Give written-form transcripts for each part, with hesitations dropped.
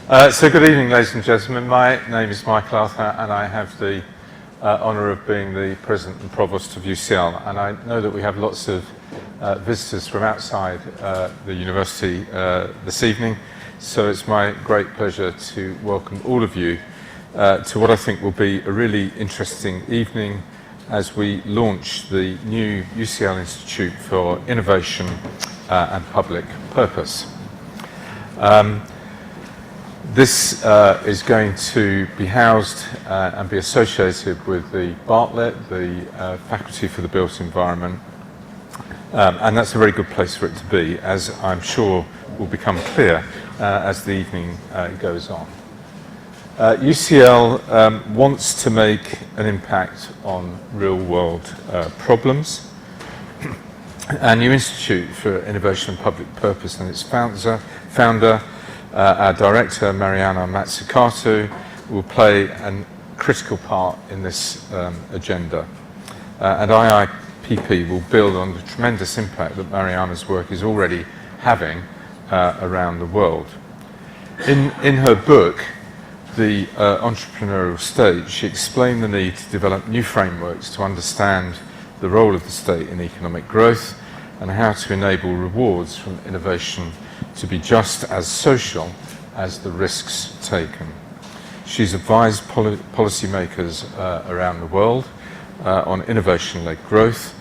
So good evening, ladies and gentlemen. My name is Michael Arthur, and I have the honour of being the President and Provost of UCL. And I know that we have lots of visitors from outside the university this evening, so it's my great pleasure to welcome all of you to what I think will be a really interesting evening as we launch the new UCL Institute for Innovation and Public Purpose. This is going to be housed and be associated with the Bartlett, the Faculty for the Built Environment, and that's a very good place for it to be, as I'm sure will become clear as the evening goes on. UCL wants to make an impact on real-world problems. Our new Institute for Innovation and Public Purpose and its founder, our director, Mariana Mazzucato, will play a critical part in this agenda. And IIPP will build on the tremendous impact that Mariana's work is already having around the world. In her book, The Entrepreneurial State, she explained the need to develop new frameworks to understand the role of the state in economic growth and how to enable rewards from innovation to be just as social as the risks taken. She's advised policymakers around the world on innovation-led growth.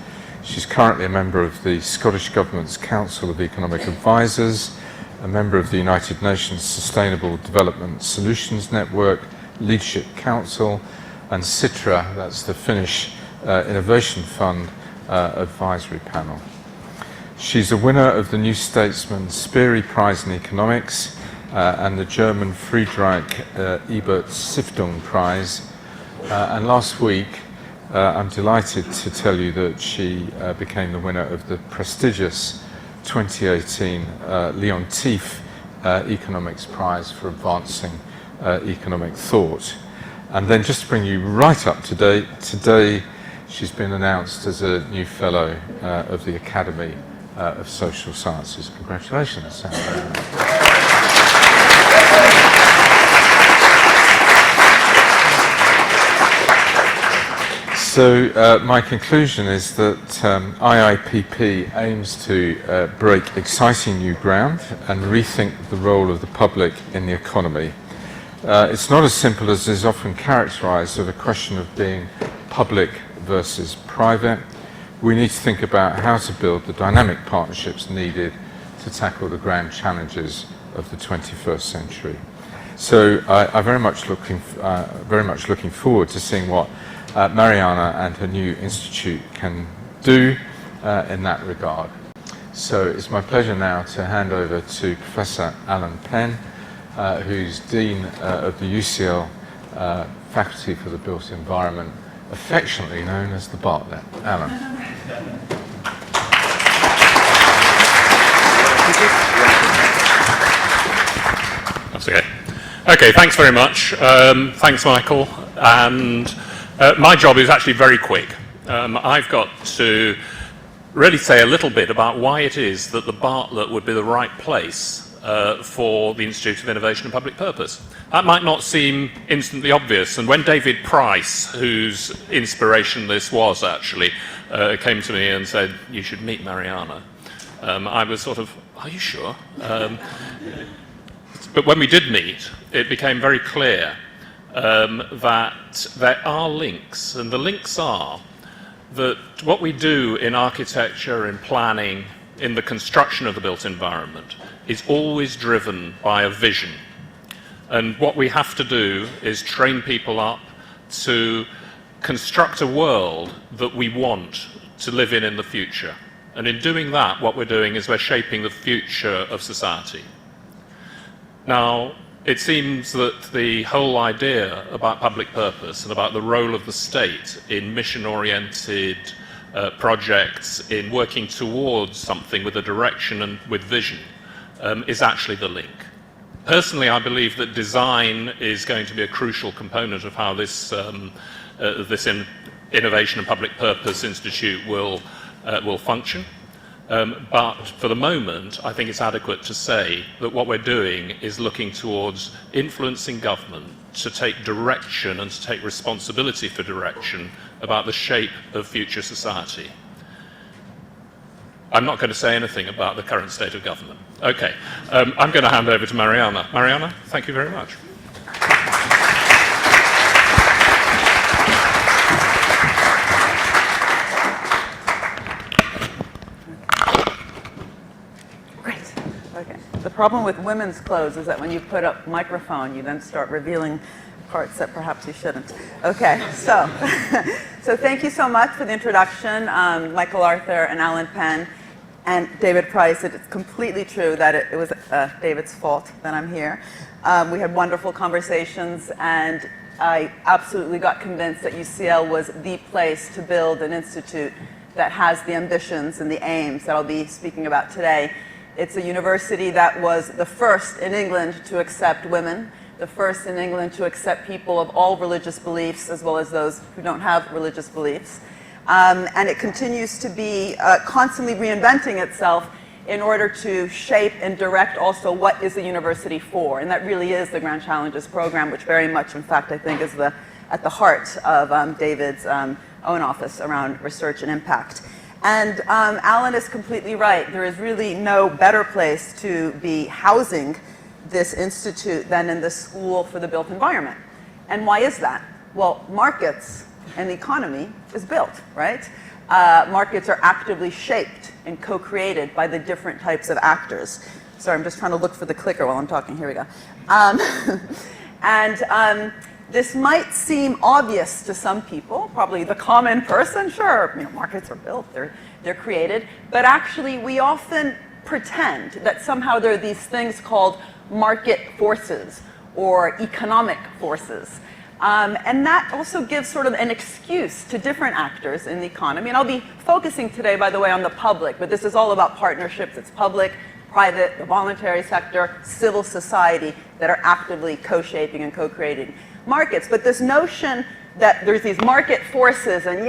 She's currently a member of the Scottish Government's Council of Economic Advisors, a member of the United Nations Sustainable Development Solutions Network, Leadership Council, and Sitra, that's the Finnish Innovation Fund Advisory Panel. She's a winner of the New Statesman Speary Prize in Economics and the German Friedrich Ebert Stiftung Prize. And last week, I'm delighted to tell you that she became the winner of the prestigious 2018 Leon Tief Economics Prize for advancing economic thought. And then just to bring you right up to date, today she's been announced as a new fellow of the Academy of Social Sciences. Congratulations. So my conclusion is that IIPP aims to break exciting new ground and rethink the role of the public in the economy. It's not as simple as is often characterized as a question of being public versus private. We need to think about how to build the dynamic partnerships needed to tackle the grand challenges of the 21st century. So I'm very much looking forward to seeing what Mariana and her new institute can do in that regard. So it's my pleasure now to hand over to Professor Alan Penn, who's Dean of the UCL Faculty for the Built Environment, affectionately known as the Bartlett. Alan. That's okay. Okay, thanks very much. Thanks, Michael. And my job is actually very quick. I've got to really say a little bit about why it is that the Bartlett would be the right place for the Institute of Innovation and Public Purpose. That might not seem instantly obvious, and when David Price, whose inspiration this was actually, came to me and said, "You should meet Mariana," I was sort of, "Are you sure?" But when we did meet, it became very clear that there are links, and the links are that what we do in architecture, in planning, in the construction of the built environment is always driven by a vision. And what we have to do is train people up to construct a world that we want to live in the future. And in doing that, what we're doing is we're shaping the future of society. Now, it seems that the whole idea about public purpose and about the role of the state in mission-oriented projects, in working towards something with a direction and with vision, is actually the link. Personally, I believe that design is going to be a crucial component of how this Innovation and Public Purpose Institute will function. But for the moment, I think it's adequate to say that what we're doing is looking towards influencing government to take direction and to take responsibility for direction about the shape of future society. I'm not going to say anything about the current state of government. Okay, I'm going to hand over to Mariana. Mariana, thank you very much. Great. Okay. The problem with women's clothes is that when you put up microphone, you then start revealing parts that perhaps you shouldn't. Okay, so thank you so much for the introduction, Michael Arthur and Alan Penn. And David Price, it's completely true that it was David's fault that I'm here. We had wonderful conversations, and I absolutely got convinced that UCL was the place to build an institute that has the ambitions and the aims that I'll be speaking about today. It's a university that was the first in England to accept women, the first in England to accept people of all religious beliefs, as well as those who don't have religious beliefs. And it continues to be constantly reinventing itself in order to shape and direct also what is the university for. And that really is the Grand Challenges program, which very much, in fact, I think is at the heart of David's own office around research and impact. And Alan is completely right. There is really no better place to be housing this institute than in the School for the Built Environment. And why is that? Well, markets and the economy is built, right? Markets are actively shaped and co-created by the different types of actors. Sorry, I'm just trying to look for the clicker while I'm talking. Here we go. This might seem obvious to some people, probably the common person. Sure, markets are built, they're created. But actually, we often pretend that somehow there are these things called market forces or economic forces. And that also gives sort of an excuse to different actors in the economy. And I'll be focusing today, by the way, on the public, but this is all about partnerships. It's public, private, the voluntary sector, civil society that are actively co-shaping and co-creating markets. But this notion that there's these market forces and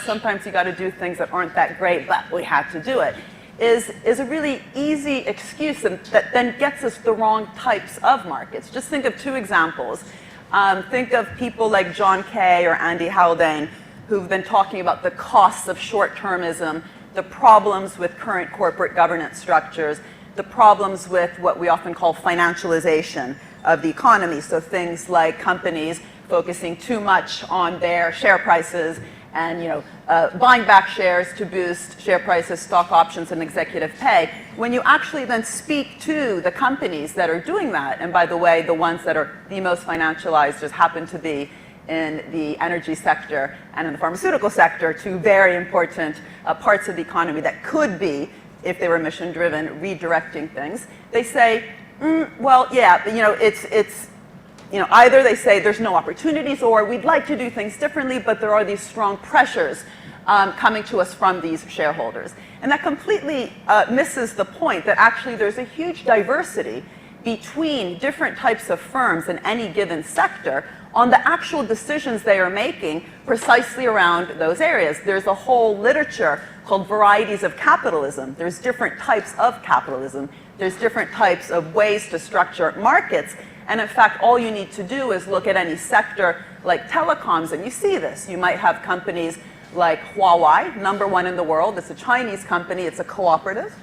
sometimes you got to do things that aren't that great, but we have to do it, is a really easy excuse that then gets us the wrong types of markets. Just think of two examples. Think of people like John Kay or Andy Haldane, who've been talking about the costs of short-termism, the problems with current corporate governance structures, the problems with what we often call financialization of the economy. So things like companies focusing too much on their share prices and buying back shares to boost share prices, stock options, and executive pay. When you actually then speak to the companies that are doing that, and by the way, the ones that are the most financialized just happen to be in the energy sector and in the pharmaceutical sector, two very important parts of the economy that could be, if they were mission-driven, redirecting things. They say, well, yeah, but it's either they say there's no opportunities, or we'd like to do things differently, but there are these strong pressures coming to us from these shareholders. And that completely misses the point that actually there's a huge diversity between different types of firms in any given sector on the actual decisions they are making precisely around those areas. There's a whole literature called Varieties of Capitalism. There's different types of capitalism. There's different types of ways to structure markets. And in fact, all you need to do is look at any sector like telecoms, and you see this. You might have companies like Huawei, #1 in the world. It's a Chinese company. It's a cooperative.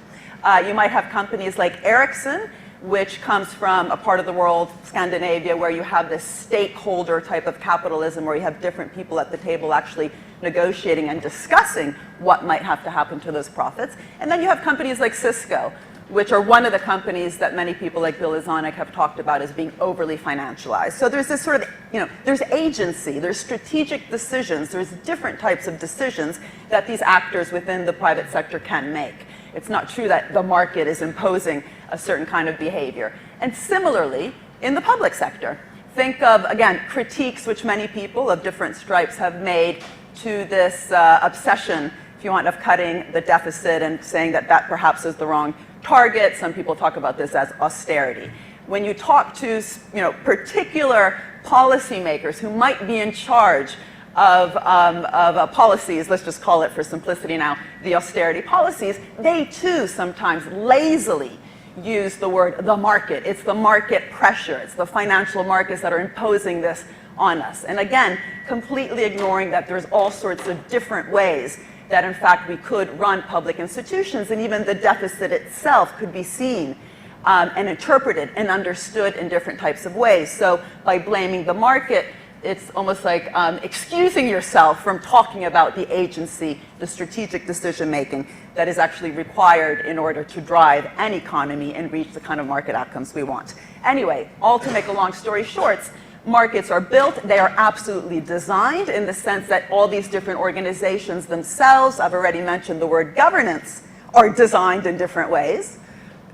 You might have companies like Ericsson, which comes from a part of the world, Scandinavia, where you have this stakeholder type of capitalism, where you have different people at the table actually negotiating and discussing what might have to happen to those profits. And then you have companies like Cisco, which are one of the companies that many people like Bill Izanik have talked about as being overly financialized. So there's this sort of, there's agency, there's strategic decisions, there's different types of decisions that these actors within the private sector can make. It's not true that the market is imposing a certain kind of behavior. And similarly, in the public sector, think of, again, critiques which many people of different stripes have made to this obsession, if you want, of cutting the deficit and saying that that perhaps is the wrong target. Some people talk about this as austerity. When you talk to particular policymakers who might be in charge of policies, let's just call it for simplicity now, the austerity policies, they too sometimes lazily use the word the market. It's the market pressure. It's the financial markets that are imposing this on us. And again, completely ignoring that there's all sorts of different ways that in fact we could run public institutions, and even the deficit itself could be seen and interpreted and understood in different types of ways. So by blaming the market, it's almost like excusing yourself from talking about the agency, the strategic decision making that is actually required in order to drive an economy and reach the kind of market outcomes we want. Anyway, all to make a long story short, markets are built, they are absolutely designed in the sense that all these different organizations themselves, I've already mentioned the word governance, are designed in different ways.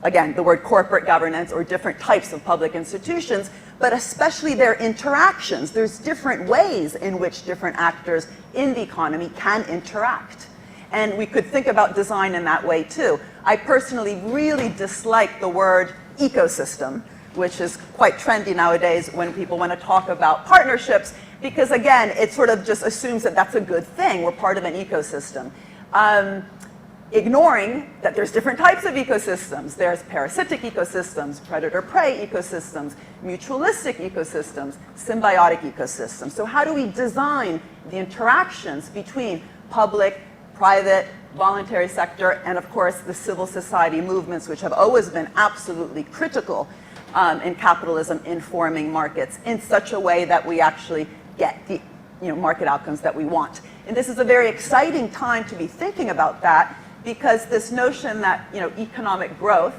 Again, the word corporate governance or different types of public institutions, but especially their interactions. There's different ways in which different actors in the economy can interact. And we could think about design in that way too. I personally really dislike the word ecosystem, which is quite trendy nowadays when people want to talk about partnerships, because again, it sort of just assumes that that's a good thing. We're part of an ecosystem. Ignoring that there's different types of ecosystems. There's parasitic ecosystems, predator-prey ecosystems, mutualistic ecosystems, symbiotic ecosystems. So how do we design the interactions between public, private, voluntary sector, and of course the civil society movements, which have always been absolutely critical in capitalism informing markets in such a way that we actually get the market outcomes that we want. And this is a very exciting time to be thinking about that, because this notion that economic growth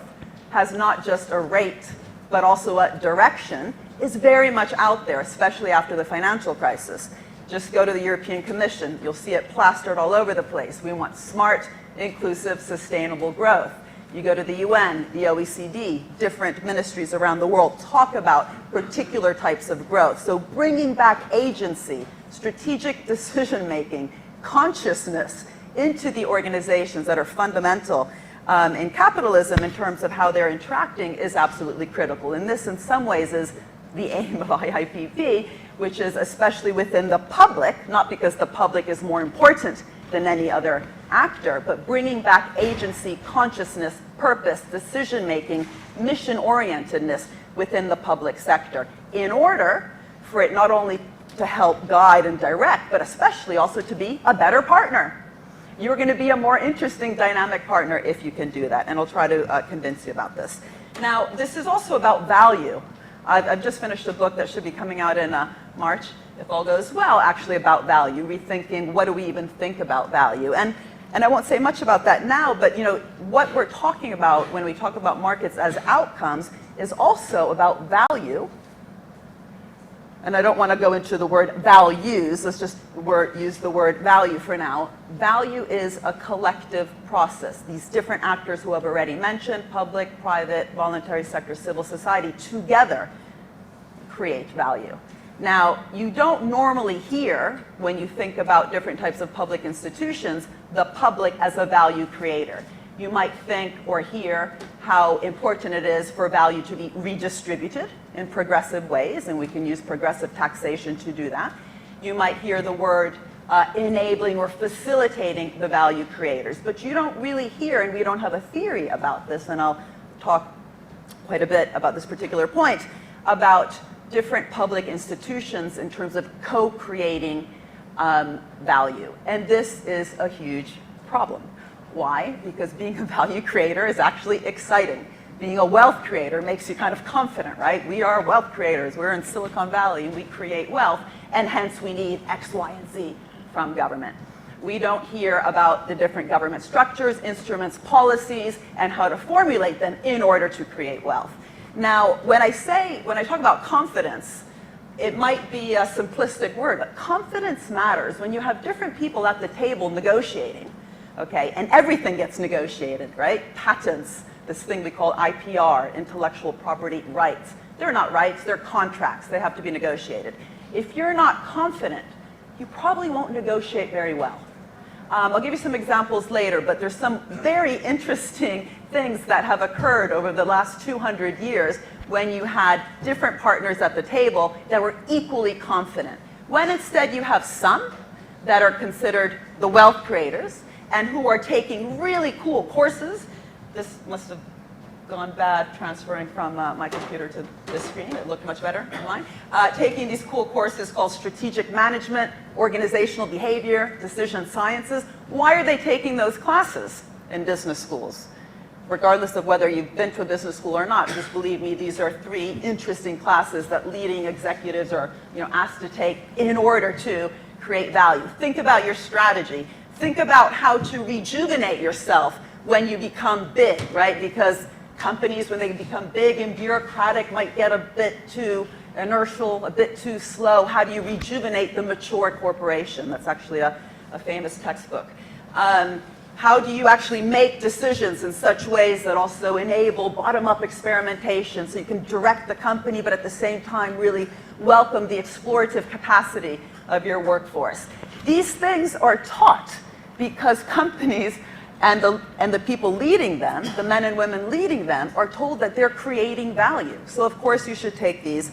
has not just a rate but also a direction is very much out there, especially after the financial crisis. Just go to the European Commission, you'll see it plastered all over the place. We want smart, inclusive, sustainable growth. You go to the UN, the OECD, different ministries around the world talk about particular types of growth. So bringing back agency, strategic decision making, consciousness into the organizations that are fundamental in capitalism in terms of how they're interacting is absolutely critical. And this in some ways is the aim of IIPP, which is especially within the public, not because the public is more important than any other actor, but bringing back agency, consciousness, purpose, decision-making, mission-orientedness within the public sector in order for it not only to help guide and direct, but especially also to be a better partner. You're going to be a more interesting, dynamic partner if you can do that, and I'll try to convince you about this. Now, this is also about value. I've just finished a book that should be coming out in March, if all goes well, actually about value, rethinking what do we even think about value. And I won't say much about that now, but what we're talking about when we talk about markets as outcomes is also about value. And I don't want to go into the word values, let's just use the word value for now. Value is a collective process. These different actors who I've already mentioned, public, private, voluntary sector, civil society, together create value. Now, you don't normally hear, when you think about different types of public institutions, the public as a value creator. You might think or hear how important it is for value to be redistributed in progressive ways, and we can use progressive taxation to do that. You might hear the word enabling or facilitating the value creators, but you don't really hear, and we don't have a theory about this, and I'll talk quite a bit about this particular point, about different public institutions in terms of co-creating value. And this is a huge problem. Why? Because being a value creator is actually exciting. Being a wealth creator makes you kind of confident, right? We are wealth creators. We're in Silicon Valley and we create wealth, and hence we need X, Y, and Z from government. We don't hear about the different government structures, instruments, policies, and how to formulate them in order to create wealth. Now, when I talk about confidence, it might be a simplistic word, but confidence matters when you have different people at the table negotiating. Okay, and everything gets negotiated, right? Patents, this thing we call IPR, intellectual property rights. They're not rights, they're contracts. They have to be negotiated. If you're not confident, you probably won't negotiate very well. I'll give you some examples later, but there's some very interesting things that have occurred over the last 200 years when you had different partners at the table that were equally confident. When instead you have some that are considered the wealth creators and who are taking really cool courses. This must have gone bad transferring from my computer to this screen. It looked much better online. Taking these cool courses called strategic management, organizational behavior, decision sciences. Why are they taking those classes in business schools? Regardless of whether you've been to a business school or not, just believe me, these are 3 interesting classes that leading executives are asked to take in order to create value. Think about your strategy. Think about how to rejuvenate yourself when you become big, right? Because companies, when they become big and bureaucratic, might get a bit too inertial, a bit too slow. How do you rejuvenate the mature corporation? That's actually a famous textbook. How do you actually make decisions in such ways that also enable bottom-up experimentation so you can direct the company, but at the same time really welcome the explorative capacity of your workforce? These things are taught because companies and the people leading them, the men and women leading them, are told that they're creating value. So of course you should take these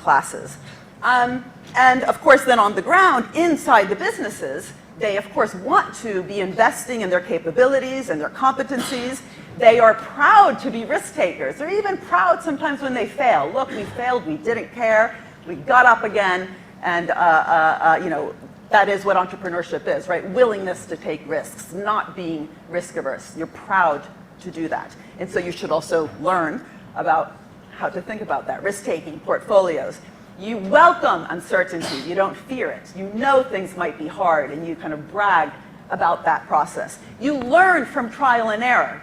classes. And of course then on the ground, inside the businesses, they of course want to be investing in their capabilities and their competencies. They are proud to be risk takers. They're even proud sometimes when they fail. Look, we failed, we didn't care, we got up again, and that is what entrepreneurship is, right? Willingness to take risks, not being risk averse. You're proud to do that. And so you should also learn about how to think about that. Risk-taking, portfolios. You welcome uncertainty. You don't fear it. You know things might be hard, and you kind of brag about that process. You learn from trial and error.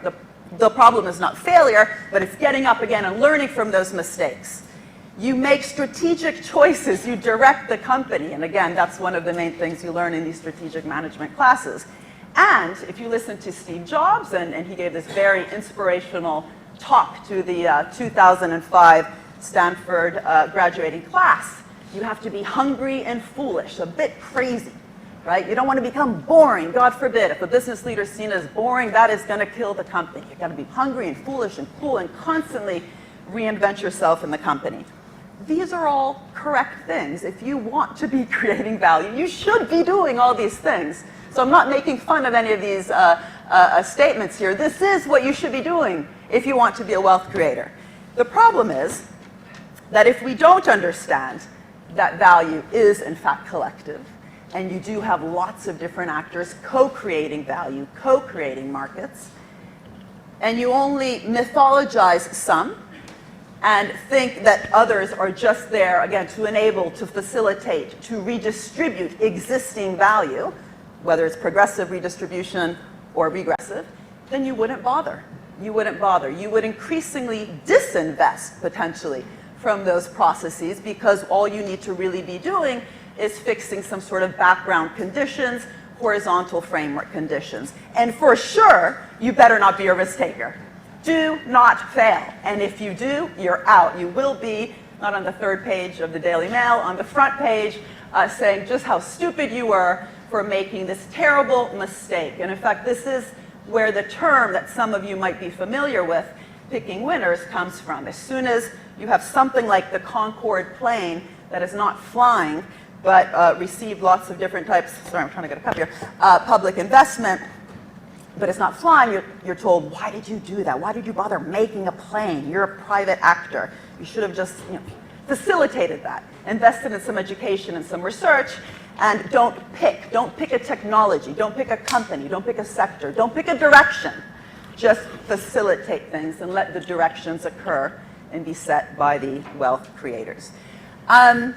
The problem is not failure, but it's getting up again and learning from those mistakes. You make strategic choices. You direct the company. And again, that's one of the main things you learn in these strategic management classes. And if you listen to Steve Jobs, and he gave this very inspirational talk to the 2005 Stanford graduating class, you have to be hungry and foolish, a bit crazy, right? You don't want to become boring. God forbid, if a business leader is seen as boring, that is going to kill the company. You've got to be hungry and foolish and cool and constantly reinvent yourself in the company. These are all correct things. If you want to be creating value, you should be doing all these things. So I'm not making fun of any of these statements here. This is what you should be doing if you want to be a wealth creator. The problem is that if we don't understand that value is in fact collective, and you do have lots of different actors co-creating value, co-creating markets, and you only mythologize some, and think that others are just there, again, to enable, to facilitate, to redistribute existing value, whether it's progressive redistribution or regressive, then you wouldn't bother. You wouldn't bother. You would increasingly disinvest, potentially, from those processes, because all you need to really be doing is fixing some sort of background conditions, horizontal framework conditions. And for sure, you better not be a risk taker. Do not fail. And if you do, you're out. You will be, not on the 3rd page of the Daily Mail, on the front page, saying just how stupid you were for making this terrible mistake. And in fact, this is where the term that some of you might be familiar with, picking winners, comes from. As soon as you have something like the Concorde plane that is not flying, but received lots of different types, sorry, I'm trying to get a cup here, public investment, but it's not flying, you're told, why did you do that? Why did you bother making a plane? You're a private actor. You should have just facilitated that, invested in some education and some research, and don't pick a technology, don't pick a company, don't pick a sector, don't pick a direction. Just facilitate things and let the directions occur and be set by the wealth creators. And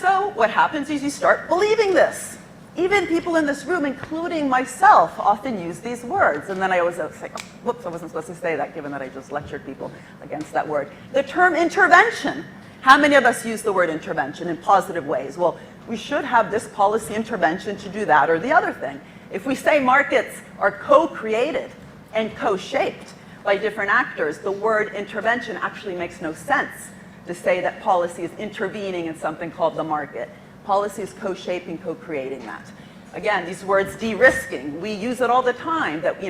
so what happens is you start believing this. Even people in this room, including myself, often use these words. And then I always say, oh, whoops, I wasn't supposed to say that, given that I just lectured people against that word. The term intervention. How many of us use the word intervention in positive ways? Well, we should have this policy intervention to do that or the other thing. If we say markets are co-created and co-shaped by different actors, the word intervention actually makes no sense to say that policy is intervening in something called the market. Policy is co-shaping, co-creating that. Again, these words de-risking, we use it all the time that,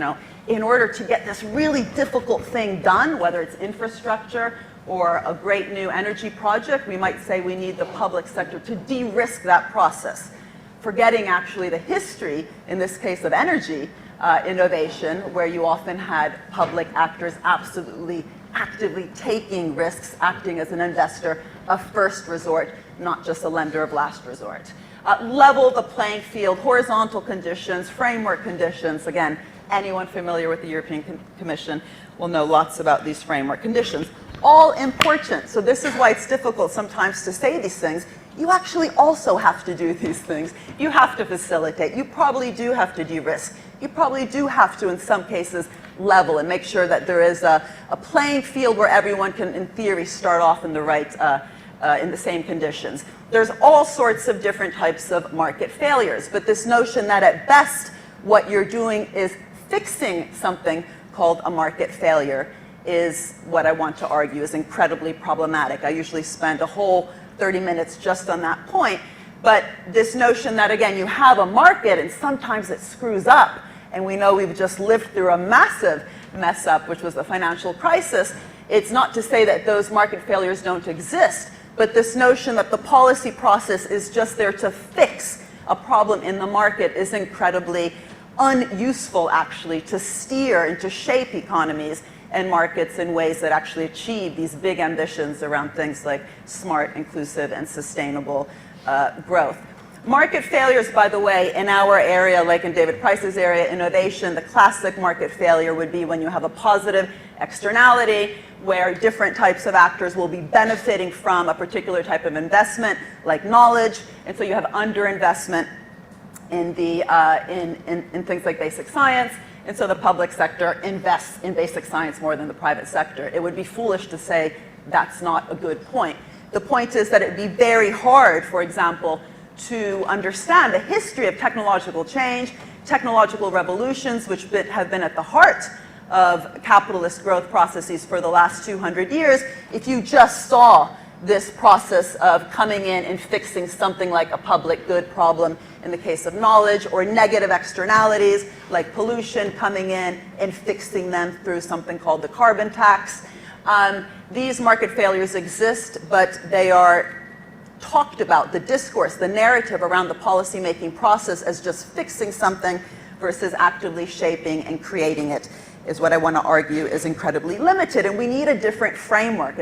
in order to get this really difficult thing done, whether it's infrastructure or a great new energy project, we might say we need the public sector to de-risk that process, forgetting actually the history, in this case of energy innovation, where you often had public actors absolutely actively taking risks, acting as an investor of first resort, not just a lender of last resort. Level the playing field, horizontal conditions, framework conditions. Again, anyone familiar with the European Commission will know lots about these framework conditions. All important. So this is why it's difficult sometimes to say these things. You actually also have to do these things. You have to facilitate. You probably do have to de-risk. You probably do have to, in some cases, level and make sure that there is a playing field where everyone can, in theory, start off in the right, in the same conditions. There's all sorts of different types of market failures, but this notion that at best what you're doing is fixing something called a market failure is what I want to argue is incredibly problematic. I usually spend a whole 30 minutes just on that point, but this notion that, again, you have a market and sometimes it screws up, and we know we've just lived through a massive mess up, which was the financial crisis. It's not to say that those market failures don't exist, but this notion that the policy process is just there to fix a problem in the market is incredibly unuseful, actually, to steer and to shape economies and markets in ways that actually achieve these big ambitions around things like smart, inclusive, and sustainable growth. Market failures, by the way, in our area, like in David Price's area, innovation, the classic market failure would be when you have a positive externality where different types of actors will be benefiting from a particular type of investment, like knowledge, and so you have underinvestment in things like basic science, and so the public sector invests in basic science more than the private sector. It would be foolish to say that's not a good point. The point is that it would be very hard, for example, to understand the history of technological change, technological revolutions, which have been at the heart of capitalist growth processes for the last 200 years, if you just saw this process of coming in and fixing something like a public good problem in the case of knowledge, or negative externalities like pollution coming in and fixing them through something called the carbon tax. These market failures exist, but they are talked about, the discourse, the narrative around the policymaking process as just fixing something versus actively shaping and creating it is what I want to argue is incredibly limited. And we need a different framework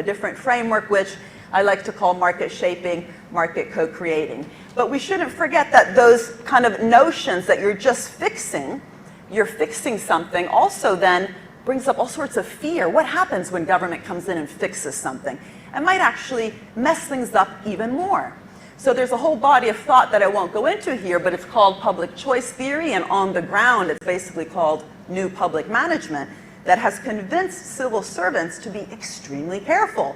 which I like to call market shaping, market co-creating. But we shouldn't forget that those kind of notions that you're fixing something also then brings up all sorts of fear. What happens when government comes in and fixes something? It might actually mess things up even more. So there's a whole body of thought that I won't go into here, but it's called public choice theory, and on the ground it's basically called new public management, that has convinced civil servants to be extremely careful.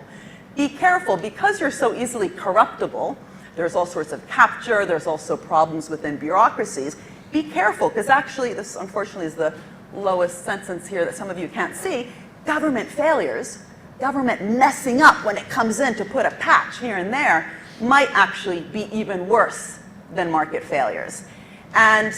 Be careful because you're so easily corruptible. There's all sorts of capture, there's also problems within bureaucracies. Be careful, because actually, this unfortunately is the lowest sentence here that some of you can't see, government failures, government messing up when it comes in to put a patch here and there, might actually be even worse than market failures. And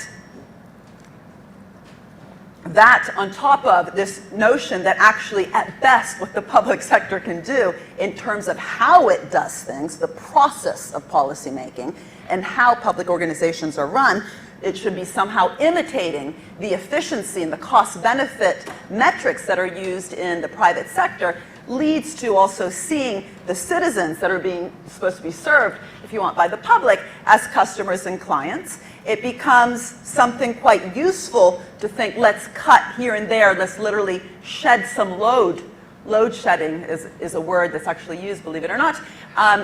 that on top of this notion that actually at best what the public sector can do in terms of how it does things, the process of policymaking, and how public organizations are run, it should be somehow imitating the efficiency and the cost-benefit metrics that are used in the private sector, leads to also seeing the citizens that are being supposed to be served, if you want, by the public as customers and clients. It becomes something quite useful to think, let's cut here and there, let's literally shed some load. Load shedding is a word that's actually used, believe it or not,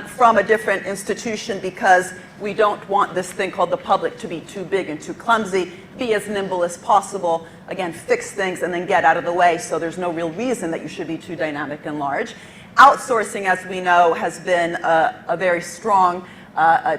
from a different institution, because we don't want this thing called the public to be too big and too clumsy, be as nimble as possible, again, fix things and then get out of the way, so there's no real reason that you should be too dynamic and large. Outsourcing, as we know, has been a very strong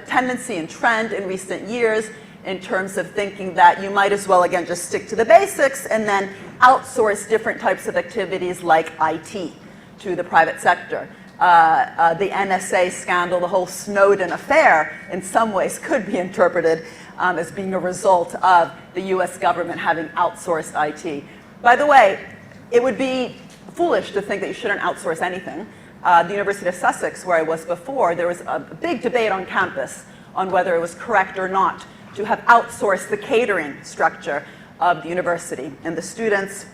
tendency and trend in recent years in terms of thinking that you might as well, again, just stick to the basics and then outsource different types of activities like IT to the private sector. The NSA scandal, the whole Snowden affair, in some ways could be interpreted as being a result of the US government having outsourced IT. By the way, it would be foolish to think that you shouldn't outsource anything. the University of Sussex, where I was before, there was a big debate on campus on whether it was correct or not to have outsourced the catering structure of the university. And the students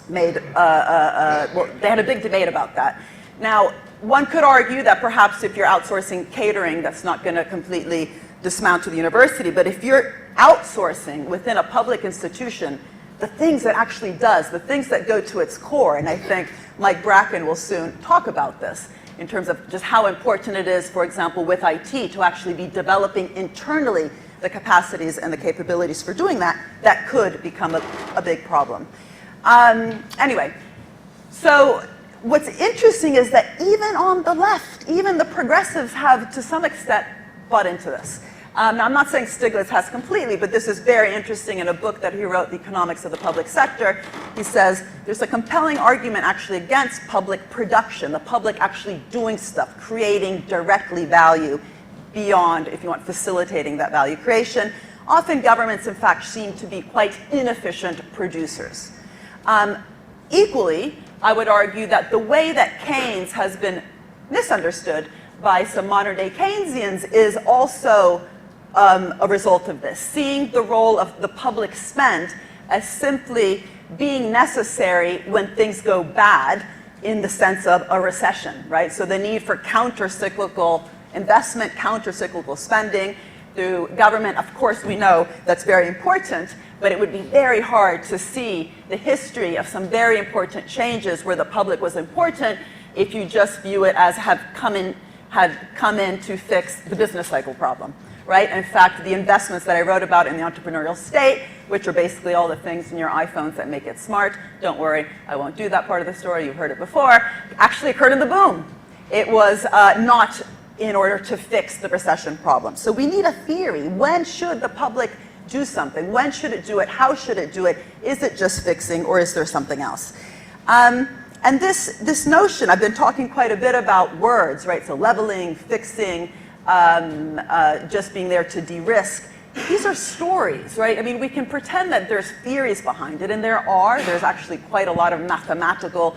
made, well, they had a big debate about that. Now, one could argue that perhaps if you're outsourcing catering, that's not going to completely dismantle the university, but if you're outsourcing within a public institution the things that actually does, the things that go to its core, and I think Mike Bracken will soon talk about this in terms of just how important it is, for example, with IT to actually be developing internally the capacities and the capabilities for doing that, that could become a big problem. Anyway, so what's interesting is that even on the left, even the progressives have to some extent bought into this. Now, I'm not saying Stiglitz has completely, but this is very interesting in a book that he wrote, The Economics of the Public Sector. He says there's a compelling argument actually against public production, the public actually doing stuff, creating directly value beyond, if you want, facilitating that value creation. Often governments, in fact, seem to be quite inefficient producers. Equally, I would argue that the way that Keynes has been misunderstood by some modern-day Keynesians is also a result of this, seeing the role of the public spend as simply being necessary when things go bad in the sense of a recession, right? So the need for counter-cyclical investment, counter-cyclical spending through government, of course we know that's very important, but it would be very hard to see the history of some very important changes where the public was important if you just view it as had come in to fix the business cycle problem. Right? In fact, the investments that I wrote about in the entrepreneurial state, which are basically all the things in your iPhones that make it smart, don't worry, I won't do that part of the story, you've heard it before, actually occurred in the boom. It was not in order to fix the recession problem. So we need a theory. When should the public do something? When should it do it? How should it do it? Is it just fixing, or is there something else? And this notion, I've been talking quite a bit about words, right? So leveling, fixing, just being there to de-risk. These are stories, right? I mean, we can pretend that there's theories behind it, and there's actually quite a lot of mathematical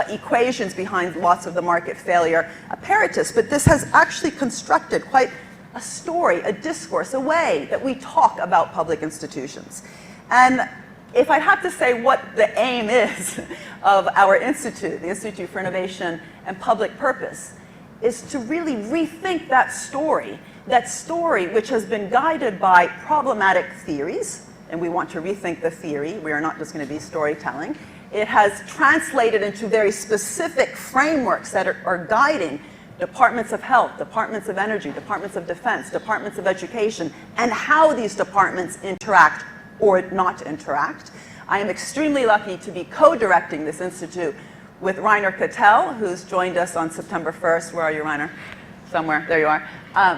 equations behind lots of the market failure apparatus, but this has actually constructed quite a story, a discourse, a way that we talk about public institutions. And if I had to say what the aim is of our institute, the Institute for Innovation and Public Purpose, is to really rethink that story which has been guided by problematic theories, and we want to rethink the theory. We are not just going to be storytelling. It has translated into very specific frameworks that are guiding departments of health, departments of energy, departments of defense, departments of education, and how these departments interact or not interact. I am extremely lucky to be co-directing this institute with Rainer Cattell, who's joined us on September 1st. Where are you, Rainer? Somewhere, there you are.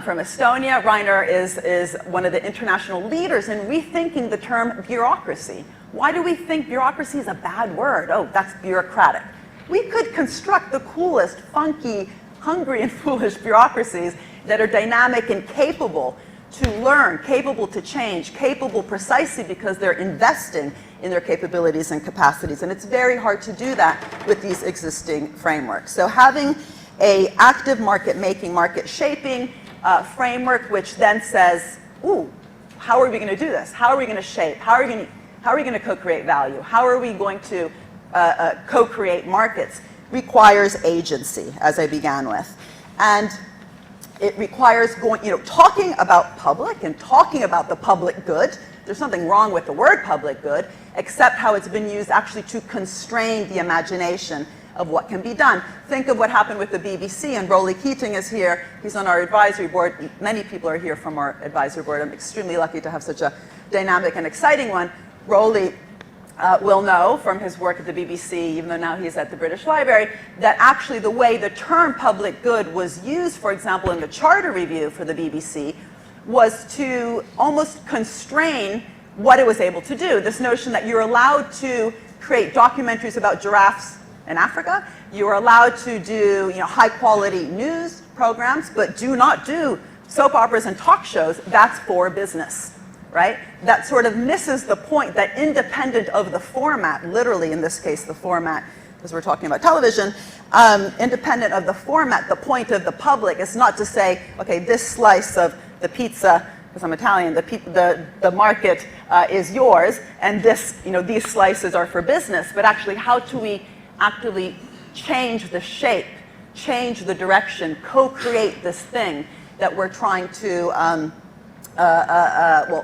From Estonia. Rainer is one of the international leaders in rethinking the term bureaucracy. Why do we think bureaucracy is a bad word? Oh, that's bureaucratic. We could construct the coolest, funky, hungry and foolish bureaucracies that are dynamic and capable to learn, capable to change, capable precisely because they're investing in their capabilities and capacities. And it's very hard to do that with these existing frameworks. So having an active market making, market shaping framework, which then says, ooh, how are we going to do this? How are we going to shape? How are we going to co-create value? How are we going to co-create markets? Requires agency, as I began with. And it requires talking about public and talking about the public good. There's nothing wrong with the word public good, except how it's been used actually to constrain the imagination of what can be done. Think of what happened with the BBC, and Rolly Keating is here. He's on our advisory board. Many people are here from our advisory board. I'm extremely lucky to have such a dynamic and exciting one. Rolly will know from his work at the BBC, even though now he's at the British Library, that actually the way the term public good was used, for example, in the Charter Review for the BBC, was to almost constrain what it was able to do. This notion that you're allowed to create documentaries about giraffes in Africa, you are allowed to do high-quality news programs, but do not do soap operas and talk shows. That's for business. Right? That sort of misses the point that independent of the format, literally in this case the format because we're talking about television, independent of the format, the point of the public is not to say, okay, this slice of the pizza, because I'm Italian, the market is yours, and this, these slices are for business, but actually how do we actively change the shape, change the direction, co-create this thing that we're trying to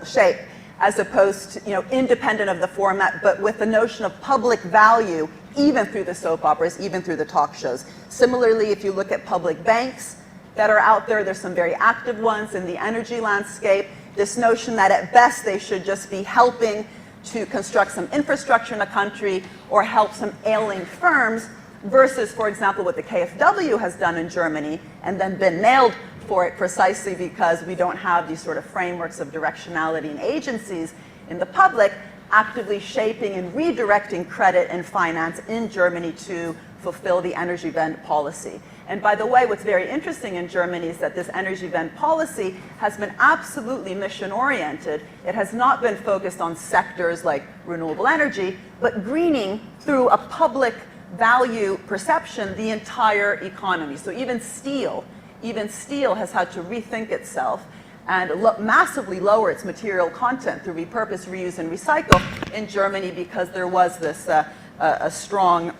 shape, as opposed to, independent of the format, but with the notion of public value, even through the soap operas, even through the talk shows. Similarly, if you look at public banks that are out there, there's some very active ones in the energy landscape. This notion that at best they should just be helping to construct some infrastructure in a country or help some ailing firms, versus, for example, what the KfW has done in Germany and then been nailed for it precisely because we don't have these sort of frameworks of directionality and agencies in the public, actively shaping and redirecting credit and finance in Germany to fulfill the Energiewende policy. And by the way, what's very interesting in Germany is that this Energiewende policy has been absolutely mission-oriented. It has not been focused on sectors like renewable energy, but greening through a public value perception the entire economy. So even steel has had to rethink itself and massively lower its material content through repurpose, reuse, and recycle in Germany, because there was this a strong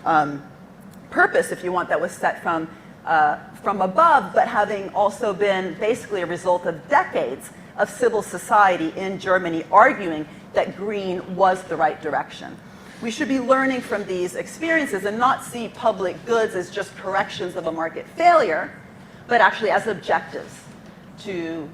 purpose, if you want, that was set from above, but having also been basically a result of decades of civil society in Germany arguing that green was the right direction. We should be learning from these experiences and not see public goods as just corrections of a market failure, but actually as objectives to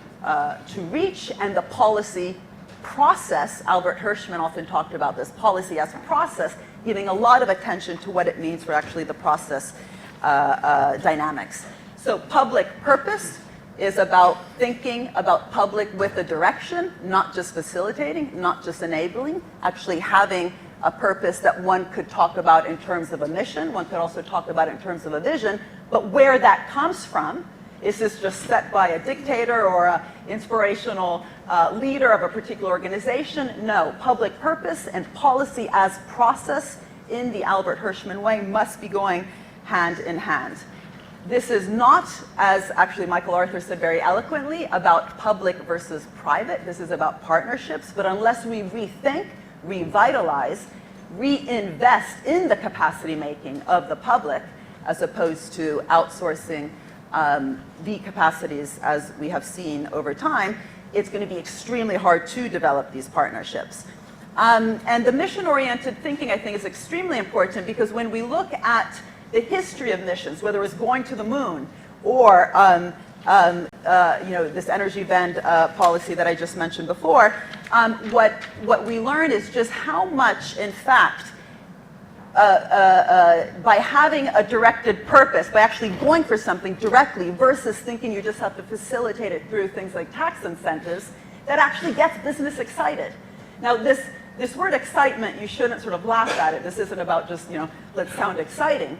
reach, and the policy process. Albert Hirschman often talked about this policy as a process, giving a lot of attention to what it means for actually the process dynamics. So public purpose is about thinking about public with a direction, not just facilitating, not just enabling, actually having a purpose that one could talk about in terms of a mission, one could also talk about it in terms of a vision, but where that comes from, is this just set by a dictator or an inspirational leader of a particular organization? No, public purpose and policy as process in the Albert Hirschman way must be going hand in hand. This is not, as actually Michael Arthur said very eloquently, about public versus private. This is about partnerships, but unless we rethink, revitalize, reinvest in the capacity making of the public, as opposed to outsourcing the capacities as we have seen over time, it's going to be extremely hard to develop these partnerships. And the mission-oriented thinking, I think, is extremely important, because when we look at the history of missions, whether it's going to the moon or this Energiewende policy that I just mentioned before, what we learn is just how much, in fact, by having a directed purpose, by actually going for something directly versus thinking you just have to facilitate it through things like tax incentives, that actually gets business excited. Now this word excitement, you shouldn't sort of laugh at it. This isn't about just, let's sound exciting.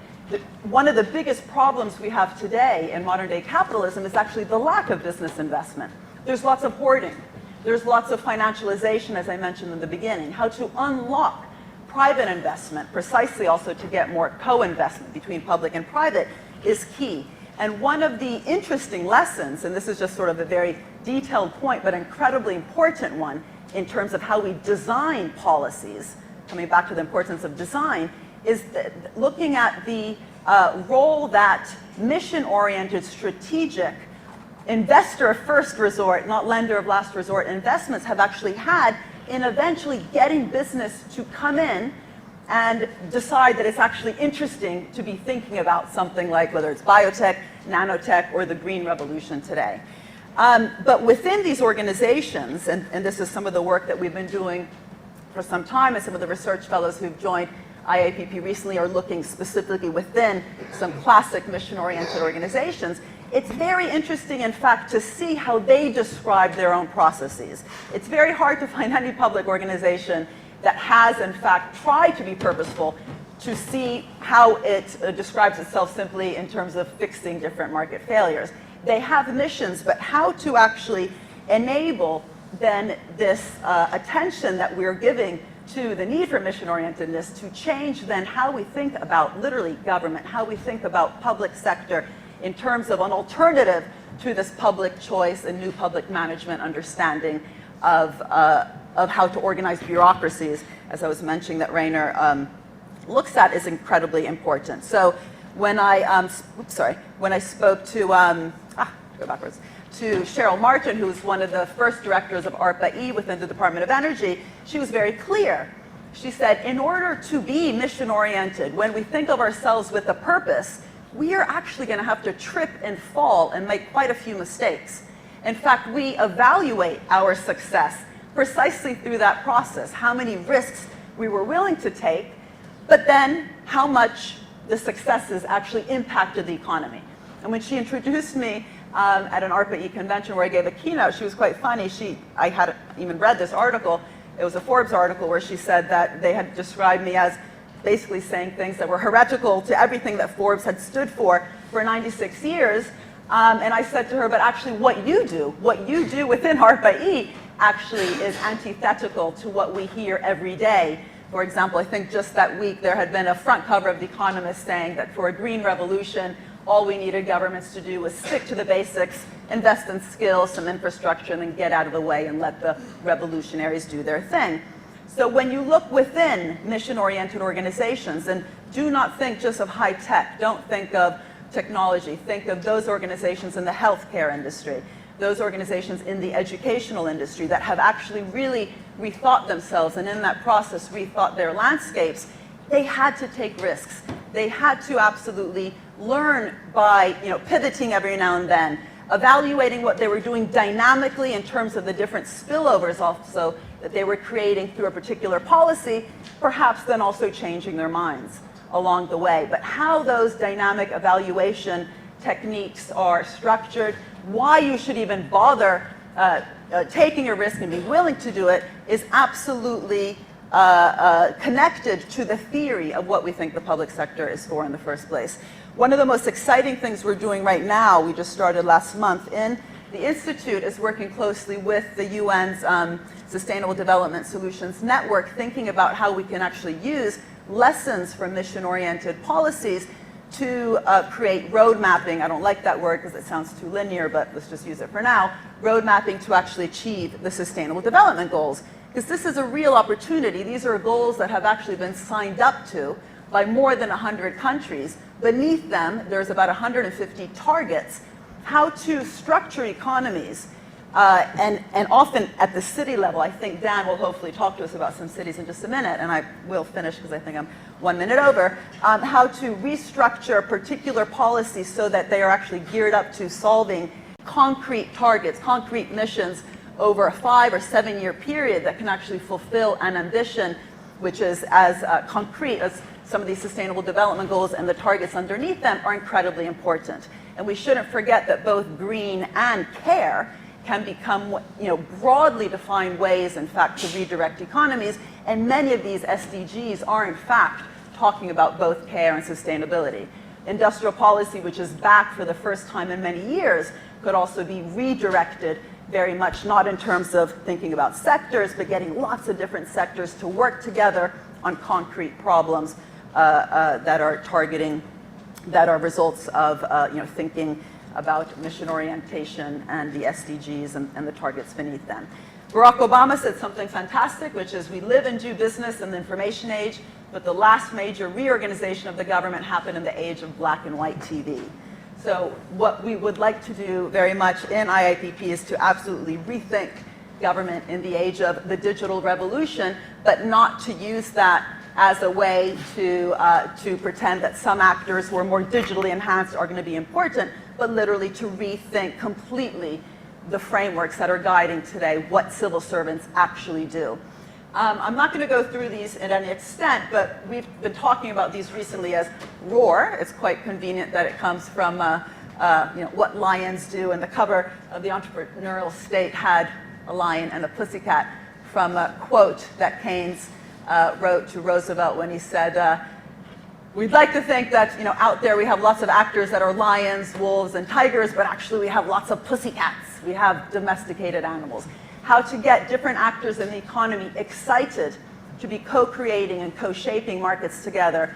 One of the biggest problems we have today in modern day capitalism is actually the lack of business investment. There's lots of hoarding. There's lots of financialization, as I mentioned in the beginning. How to unlock private investment, precisely also to get more co-investment between public and private, is key. And one of the interesting lessons, and this is just sort of a very detailed point, but incredibly important one in terms of how we design policies, coming back to the importance of design, is looking at the role that mission-oriented, strategic, investor of first resort, not lender of last resort investments have actually had in eventually getting business to come in and decide that it's actually interesting to be thinking about something like whether it's biotech, nanotech, or the green revolution today. But within these organizations, and this is some of the work that we've been doing for some time, and some of the research fellows who've joined IIPP recently are looking specifically within some classic mission-oriented organizations. It's very interesting, in fact, to see how they describe their own processes. It's very hard to find any public organization that has, in fact, tried to be purposeful to see how it describes itself simply in terms of fixing different market failures. They have missions, but how to actually enable then this attention that we're giving to the need for mission-orientedness to change then how we think about literally government, how we think about public sector in terms of an alternative to this public choice and new public management understanding of how to organize bureaucracies, as I was mentioning that Rainer looks at, is incredibly important. So when I spoke to, go backwards, to Cheryl Martin, who was one of the first directors of ARPA-E within the Department of Energy, she was very clear. She said, in order to be mission-oriented, when we think of ourselves with a purpose, we are actually going to have to trip and fall and make quite a few mistakes. In fact, we evaluate our success precisely through that process, how many risks we were willing to take, but then how much the successes actually impacted the economy. And when she introduced me at an ARPA-E convention where I gave a keynote, she was quite funny. I hadn't even read this article. It was a Forbes article where she said that they had described me as basically saying things that were heretical to everything that Forbes had stood for 96 years. And I said to her, but actually what you do within ARPA-E actually is antithetical to what we hear every day. For example, I think just that week there had been a front cover of The Economist saying that for a green revolution, all we needed governments to do was stick to the basics, invest in skills, some infrastructure, and then get out of the way and let the revolutionaries do their thing. So when you look within mission-oriented organizations, and do not think just of high tech, don't think of technology, think of those organizations in the healthcare industry, those organizations in the educational industry that have actually really rethought themselves and in that process rethought their landscapes, they had to take risks. They had to absolutely learn by pivoting every now and then, evaluating what they were doing dynamically in terms of the different spillovers also that they were creating through a particular policy, perhaps then also changing their minds along the way. But how those dynamic evaluation techniques are structured, why you should even bother taking a risk and be willing to do it is absolutely connected to the theory of what we think the public sector is for in the first place. One of the most exciting things we're doing right now, we just started last month in the Institute, is working closely with the UN's Sustainable Development Solutions Network, thinking about how we can actually use lessons from mission-oriented policies to create road mapping. I don't like that word because it sounds too linear, but let's just use it for now. Road mapping to actually achieve the Sustainable Development Goals. Because this is a real opportunity. These are goals that have actually been signed up to by more than 100 countries. Beneath them, there's about 150 targets. How to structure economies, and often at the city level. I think Dan will hopefully talk to us about some cities in just a minute, and I will finish because I think I'm 1 minute over. How to restructure particular policies so that they are actually geared up to solving concrete targets, concrete missions over a 5 or 7 year period that can actually fulfill an ambition which is as concrete as some of these sustainable development goals, and the targets underneath them are incredibly important. And we shouldn't forget that both green and care can become broadly defined ways, in fact, to redirect economies. And many of these SDGs are, in fact, talking about both care and sustainability. Industrial policy, which is back for the first time in many years, could also be redirected very much not in terms of thinking about sectors, but getting lots of different sectors to work together on concrete problems that are targeting, that are results of thinking about mission orientation and the SDGs and the targets beneath them. Barack Obama said something fantastic, which is we live and do business in the information age, but the last major reorganization of the government happened in the age of black and white TV. So what we would like to do very much in IIPP is to absolutely rethink government in the age of the digital revolution, but not to use that as a way to pretend that some actors who are more digitally enhanced are going to be important, but literally to rethink completely the frameworks that are guiding today what civil servants actually do. I'm not going to go through these at any extent, but we've been talking about these recently as ROAR. It's quite convenient that it comes from what lions do, and the cover of the Entrepreneurial State had a lion and a pussycat from a quote that Keynes wrote to Roosevelt when he said, we'd like to think that out there we have lots of actors that are lions, wolves, and tigers, but actually we have lots of pussycats. We have domesticated animals. How to get different actors in the economy excited to be co-creating and co-shaping markets together,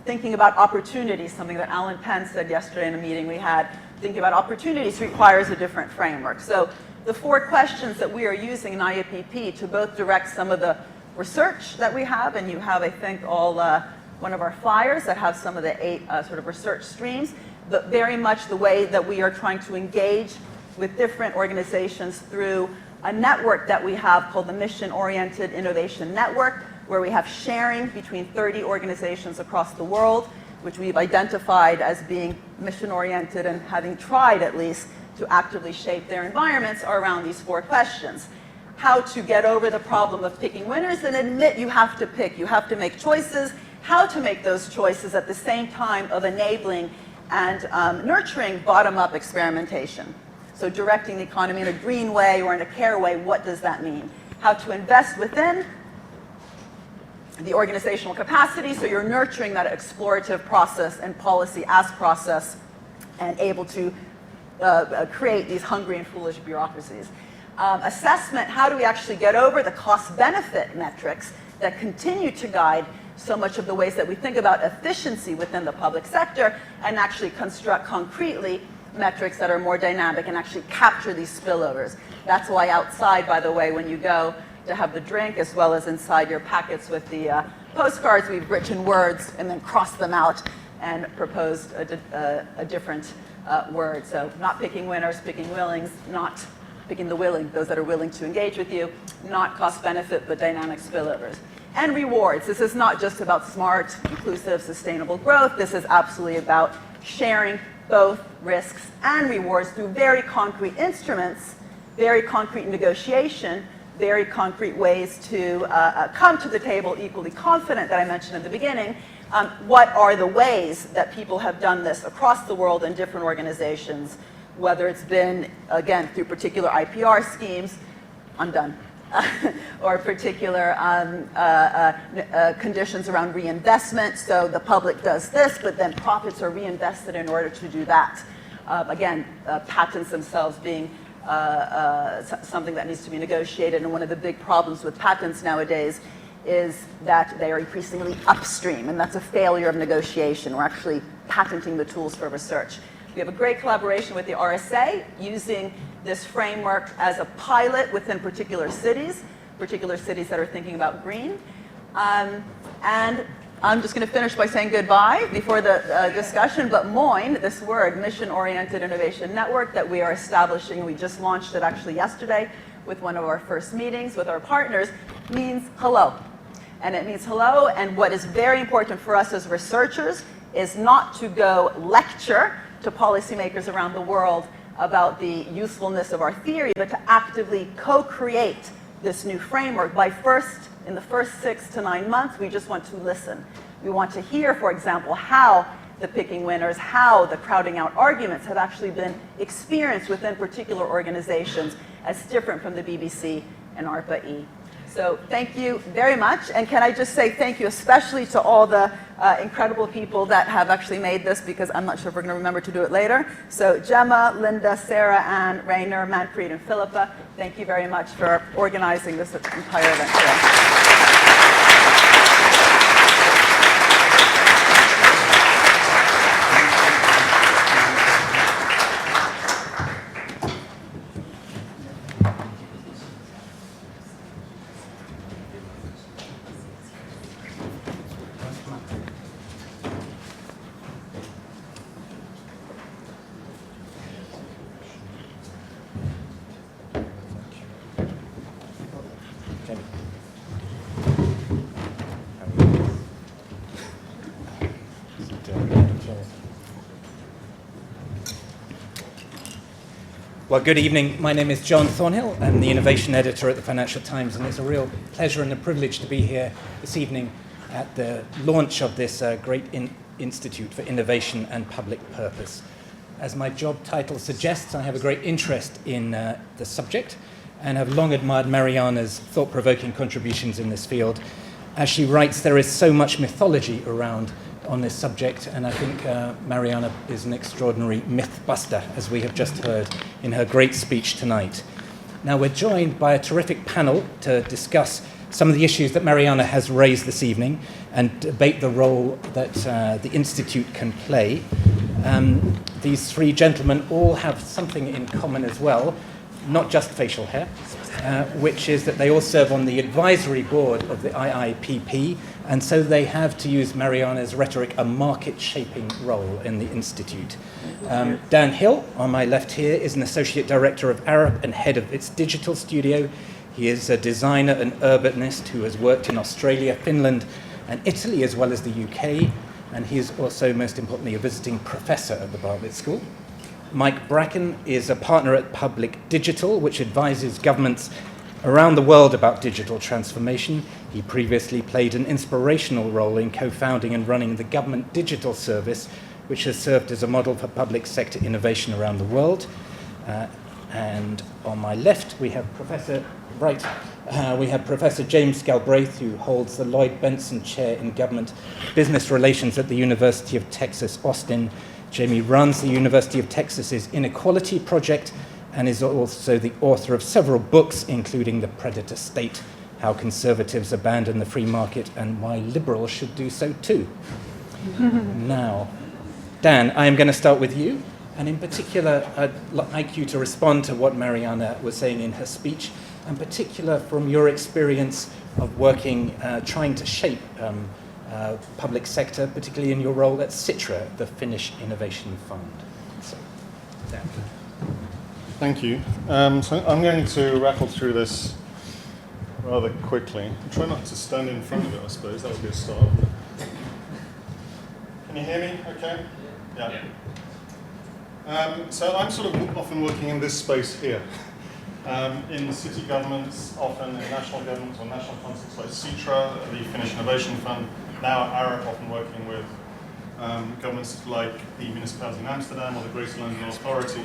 thinking about opportunities, something that Alan Penn said yesterday in a meeting we had, thinking about opportunities requires a different framework. So the 4 questions that we are using in IIPP to both direct some of the research that we have, and you have, I think, all one of our flyers that have some of the 8 sort of research streams, but very much the way that we are trying to engage with different organizations through a network that we have called the Mission-Oriented Innovation Network, where we have sharing between 30 organizations across the world, which we've identified as being mission-oriented and having tried at least to actively shape their environments are around these 4 questions. How to get over the problem of picking winners and admit you have to pick, you have to make choices, how to make those choices at the same time of enabling and nurturing bottom-up experimentation. So directing the economy in a green way or in a care way, what does that mean? How to invest within the organizational capacity, so you're nurturing that explorative process and policy ask process and able to create these hungry and foolish bureaucracies. Assessment, how do we actually get over the cost-benefit metrics that continue to guide so much of the ways that we think about efficiency within the public sector and actually construct concretely metrics that are more dynamic and actually capture these spillovers. That's why outside, by the way, when you go to have the drink, as well as inside your packets with the postcards, we've written words and then crossed them out and proposed a different word. So not picking winners, picking willings, not picking the willing, those that are willing to engage with you, not cost benefit, but dynamic spillovers. And rewards. This is not just about smart, inclusive, sustainable growth. This is absolutely about sharing both risks and rewards through very concrete instruments, very concrete negotiation, very concrete ways to come to the table equally confident that I mentioned at the beginning. What are the ways that people have done this across the world in different organizations, whether it's been, again, through particular IPR schemes, I'm done, or particular conditions around reinvestment. So the public does this, but then profits are reinvested in order to do that. Again, patents themselves being something that needs to be negotiated. And one of the big problems with patents nowadays is that they are increasingly upstream, and that's a failure of negotiation. We're actually patenting the tools for research. We have a great collaboration with the RSA using this framework as a pilot within particular cities that are thinking about green. And I'm just going to finish by saying goodbye before the discussion, but MOIN, this word, Mission-Oriented Innovation Network, that we are establishing, we just launched it actually yesterday with one of our first meetings with our partners, means hello. And it means hello, and what is very important for us as researchers is not to go lecture to policymakers around the world about the usefulness of our theory, but to actively co-create this new framework. In the first 6 to 9 months, we just want to listen. We want to hear, for example, how the picking winners, how the crowding out arguments have actually been experienced within particular organizations as different from the BBC and ARPA-E. So thank you very much, and can I just say thank you especially to all the incredible people that have actually made this, because I'm not sure if we're going to remember to do it later. So Gemma, Linda, Sarah, Anne, Rainer, Manfred, and Philippa, thank you very much for organizing this entire event today. Well, good evening. My name is John Thornhill. I'm the innovation editor at the Financial Times, and it's a real pleasure and a privilege to be here this evening at the launch of this great Institute for Innovation and Public Purpose. As my job title suggests, I have a great interest in the subject and have long admired Mariana's thought-provoking contributions in this field. As she writes, there is so much mythology around on this subject, and I think Mariana is an extraordinary myth buster, as we have just heard in her great speech tonight. Now, we're joined by a terrific panel to discuss some of the issues that Mariana has raised this evening and debate the role that the Institute can play. These three gentlemen all have something in common as well, not just facial hair, which is that they all serve on the advisory board of the IIPP, and so they have, to use Mariana's rhetoric, a market-shaping role in the Institute. Dan Hill, on my left here, is an associate director of Arup and head of its digital studio. He is a designer and urbanist who has worked in Australia, Finland, and Italy, as well as the UK, and he is also, most importantly, a visiting professor at the Bartlett School. Mike Bracken is a partner at Public Digital, which advises governments around the world about digital transformation. He previously played an inspirational role in co-founding and running the Government Digital Service, which has served as a model for public sector innovation around the world. And on my left, we have Professor James Galbraith, who holds the Lloyd Benson Chair in Government Business Relations at the University of Texas, Austin. Jamie runs the University of Texas's Inequality Project and is also the author of several books, including The Predator State, How Conservatives Abandon the Free Market and Why Liberals Should Do So Too. Now, Dan, I am going to start with you. And in particular, I'd like you to respond to what Mariana was saying in her speech, in particular from your experience of working, trying to shape public sector, particularly in your role at Sitra, the Finnish Innovation Fund. So, Dan. Thank you. So I'm going to rattle through this rather quickly. Try not to stand in front of it, I suppose. That would be a start. Can you hear me okay? Yeah. So I'm sort of often working in this space here. In city governments, often in national governments or national concepts like Sitra, the Finnish Innovation Fund, now at Arup, often working with governments like the municipality in Amsterdam or the Greater London Authority,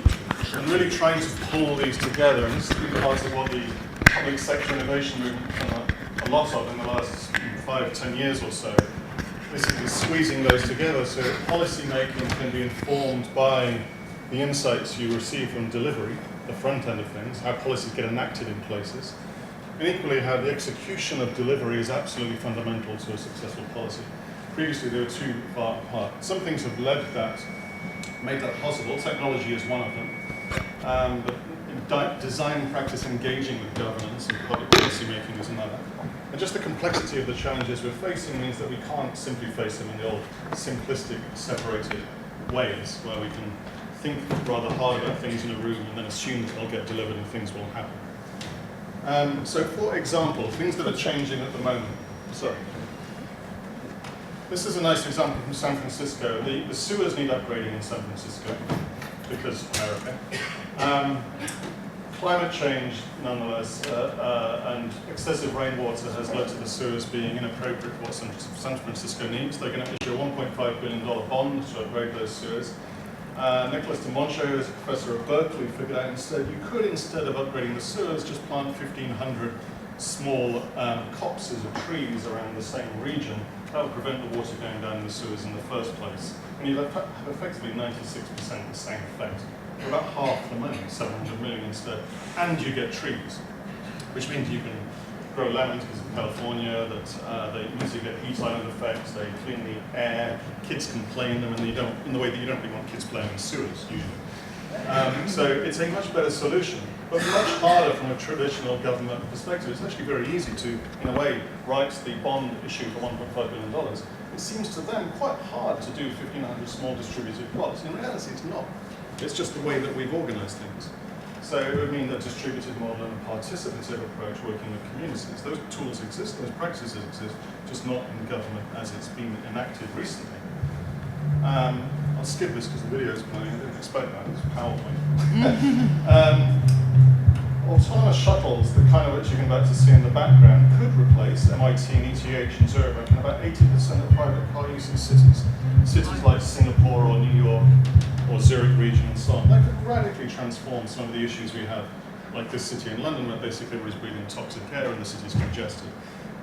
and really trying to pull these together. And this has been part of what the public sector innovation movement has done a lot of in the last 5-10 years or so. Basically squeezing those together so policy making can be informed by the insights you receive from delivery, the front end of things, how policies get enacted in places, and equally how the execution of delivery is absolutely fundamental to a successful policy. Previously, they were too far apart. Some things have led that, made that possible. Technology is one of them. But design practice engaging with governance and public policy making is another. And just the complexity of the challenges we're facing means that we can't simply face them in the old simplistic, separated ways, where we can think rather hard about things in a room and then assume that they'll get delivered and things will happen. So for example, things that are changing at the moment. So, this is a nice example from San Francisco. The sewers need upgrading in San Francisco because America. Climate change, nonetheless, and excessive rainwater has led to the sewers being inappropriate for what San Francisco needs. They're going to issue a $1.5 billion bond to upgrade those sewers. Nicholas DiMoncho, who is a professor at Berkeley, figured out instead you could, instead of upgrading the sewers, just plant 1,500 small copses of trees around the same region. That would prevent the water going down the sewers in the first place. And you'd have effectively 96% the same effect. For about half the money, 700 million instead. And you get trees, which means you can grow lemons because of California, that they usually get heat island effects, they clean the air, kids can play in them, and you don't, in the way that you don't really want kids playing in sewers, usually. So it's a much better solution, but much harder from a traditional government perspective. It's actually very easy to, in a way, write the bond issue for $1.5 billion. It seems to them quite hard to do 1,500 small distributed plots. In reality, it's not. It's just the way that we've organized things. So it would mean that distributed model and a participative approach working with communities, those tools exist, those practices exist, just not in government as it's been enacted recently. I'll skip this because the video is playing, I didn't expect that, it's PowerPoint. Autonomous shuttles, the kind of which you can about to see in the background, could replace MIT and ETH and Zurich in about 80% of private car use in cities. Cities like Singapore or New York, or Zurich region and so on. That could radically transform some of the issues we have, like this city in London, where basically everybody's breathing toxic air and the city's congested.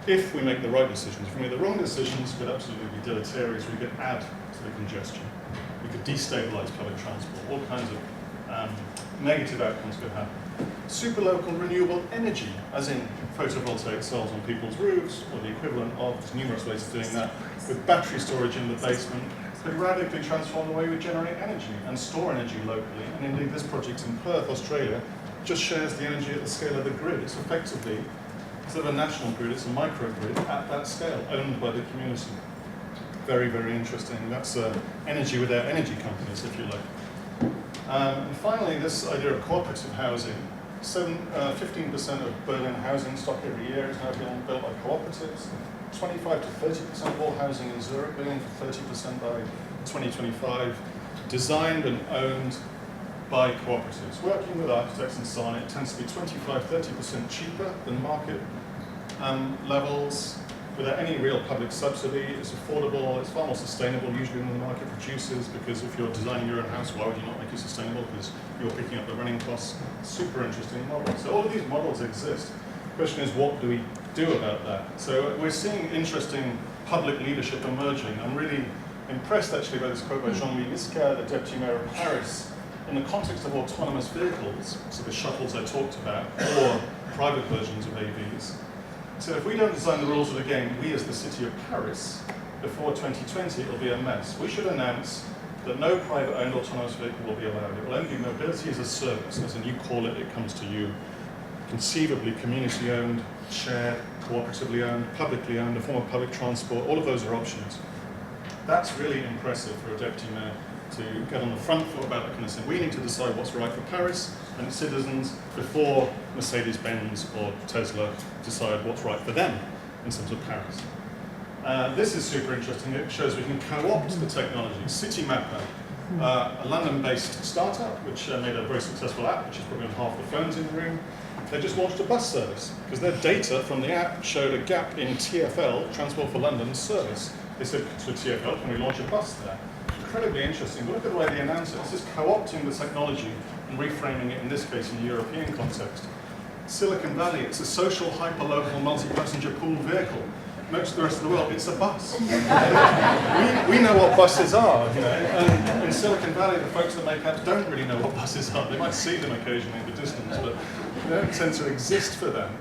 If we make the right decisions. If we make the wrong decisions, it could absolutely be deleterious. We could add to the congestion. We could destabilize public transport. All kinds of negative outcomes could happen. Superlocal renewable energy, as in photovoltaic cells on people's roofs, or the equivalent of, there's numerous ways of doing that, with battery storage in the basement, could radically transform the way we generate energy and store energy locally. And indeed, this project in Perth, Australia, just shares the energy at the scale of the grid. It's effectively, instead of a national grid, it's a microgrid at that scale, owned by the community. Very, very interesting. That's energy without energy companies, if you like. And finally, this idea of cooperative housing. 15% of Berlin housing stock every year is now being built by cooperatives. 25 to 30% of all housing in Zurich, going for 30% by 2025, designed and owned by cooperatives. Working with architects and so on, it tends to be 25-30% cheaper than market levels, without any real public subsidy. It's affordable, it's far more sustainable usually than the market produces, because if you're designing your own house, why would you not make it sustainable? Because you're picking up the running costs. Super interesting model. So all of these models exist. The question is, what do we do about that? So we're seeing interesting public leadership emerging. I'm really impressed actually by this quote by Jean-Louis Nisca, the Deputy Mayor of Paris, in the context of autonomous vehicles, so the shuttles I talked about, or private versions of AVs. So if we don't design the rules of the game, we as the city of Paris, before 2020, it'll be a mess. We should announce that no private-owned autonomous vehicle will be allowed. It will only be mobility as a service. As in, you call it, it comes to you. Conceivably community-owned, shared, cooperatively owned, publicly owned, a form of public transport. All of those are options. That's really impressive for a deputy mayor to get on the front foot about that kind of thing. We need to decide what's right for Paris and its citizens before Mercedes-Benz or Tesla decide what's right for them in terms of Paris. This is super interesting. It shows we can co-opt the technology. CityMapper, a London-based startup which made a very successful app, which is probably on half the phones in the room. They just launched a bus service because their data from the app showed a gap in TfL, Transport for London, service. They said to TfL, can we launch a bus there? Incredibly interesting, but look at the way they announce it. This is co-opting the technology and reframing it, in this case, in a European context. Silicon Valley, it's a social, hyperlocal, multi-passenger pooled vehicle. Most of the rest of the world, it's a bus. we know what buses are, you know, and in Silicon Valley, the folks that make apps don't really know what buses are. They might see them occasionally in the distance, but they don't tend to exist for them.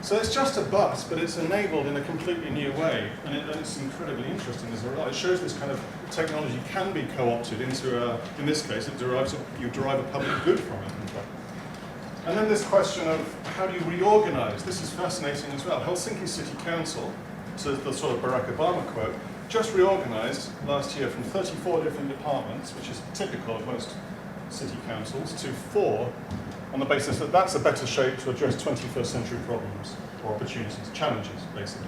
So it's just a bus, but it's enabled in a completely new way, and it's incredibly interesting as a result. It shows this kind of technology can be co-opted into in this case, you derive a public good from it, in fact. And then this question of how do you reorganize? This is fascinating as well. Helsinki City Council, to the sort of Barack Obama quote, just reorganized last year from 34 different departments, which is typical of most city councils, to 4, on the basis that that's a better shape to address 21st century problems or opportunities, challenges, basically.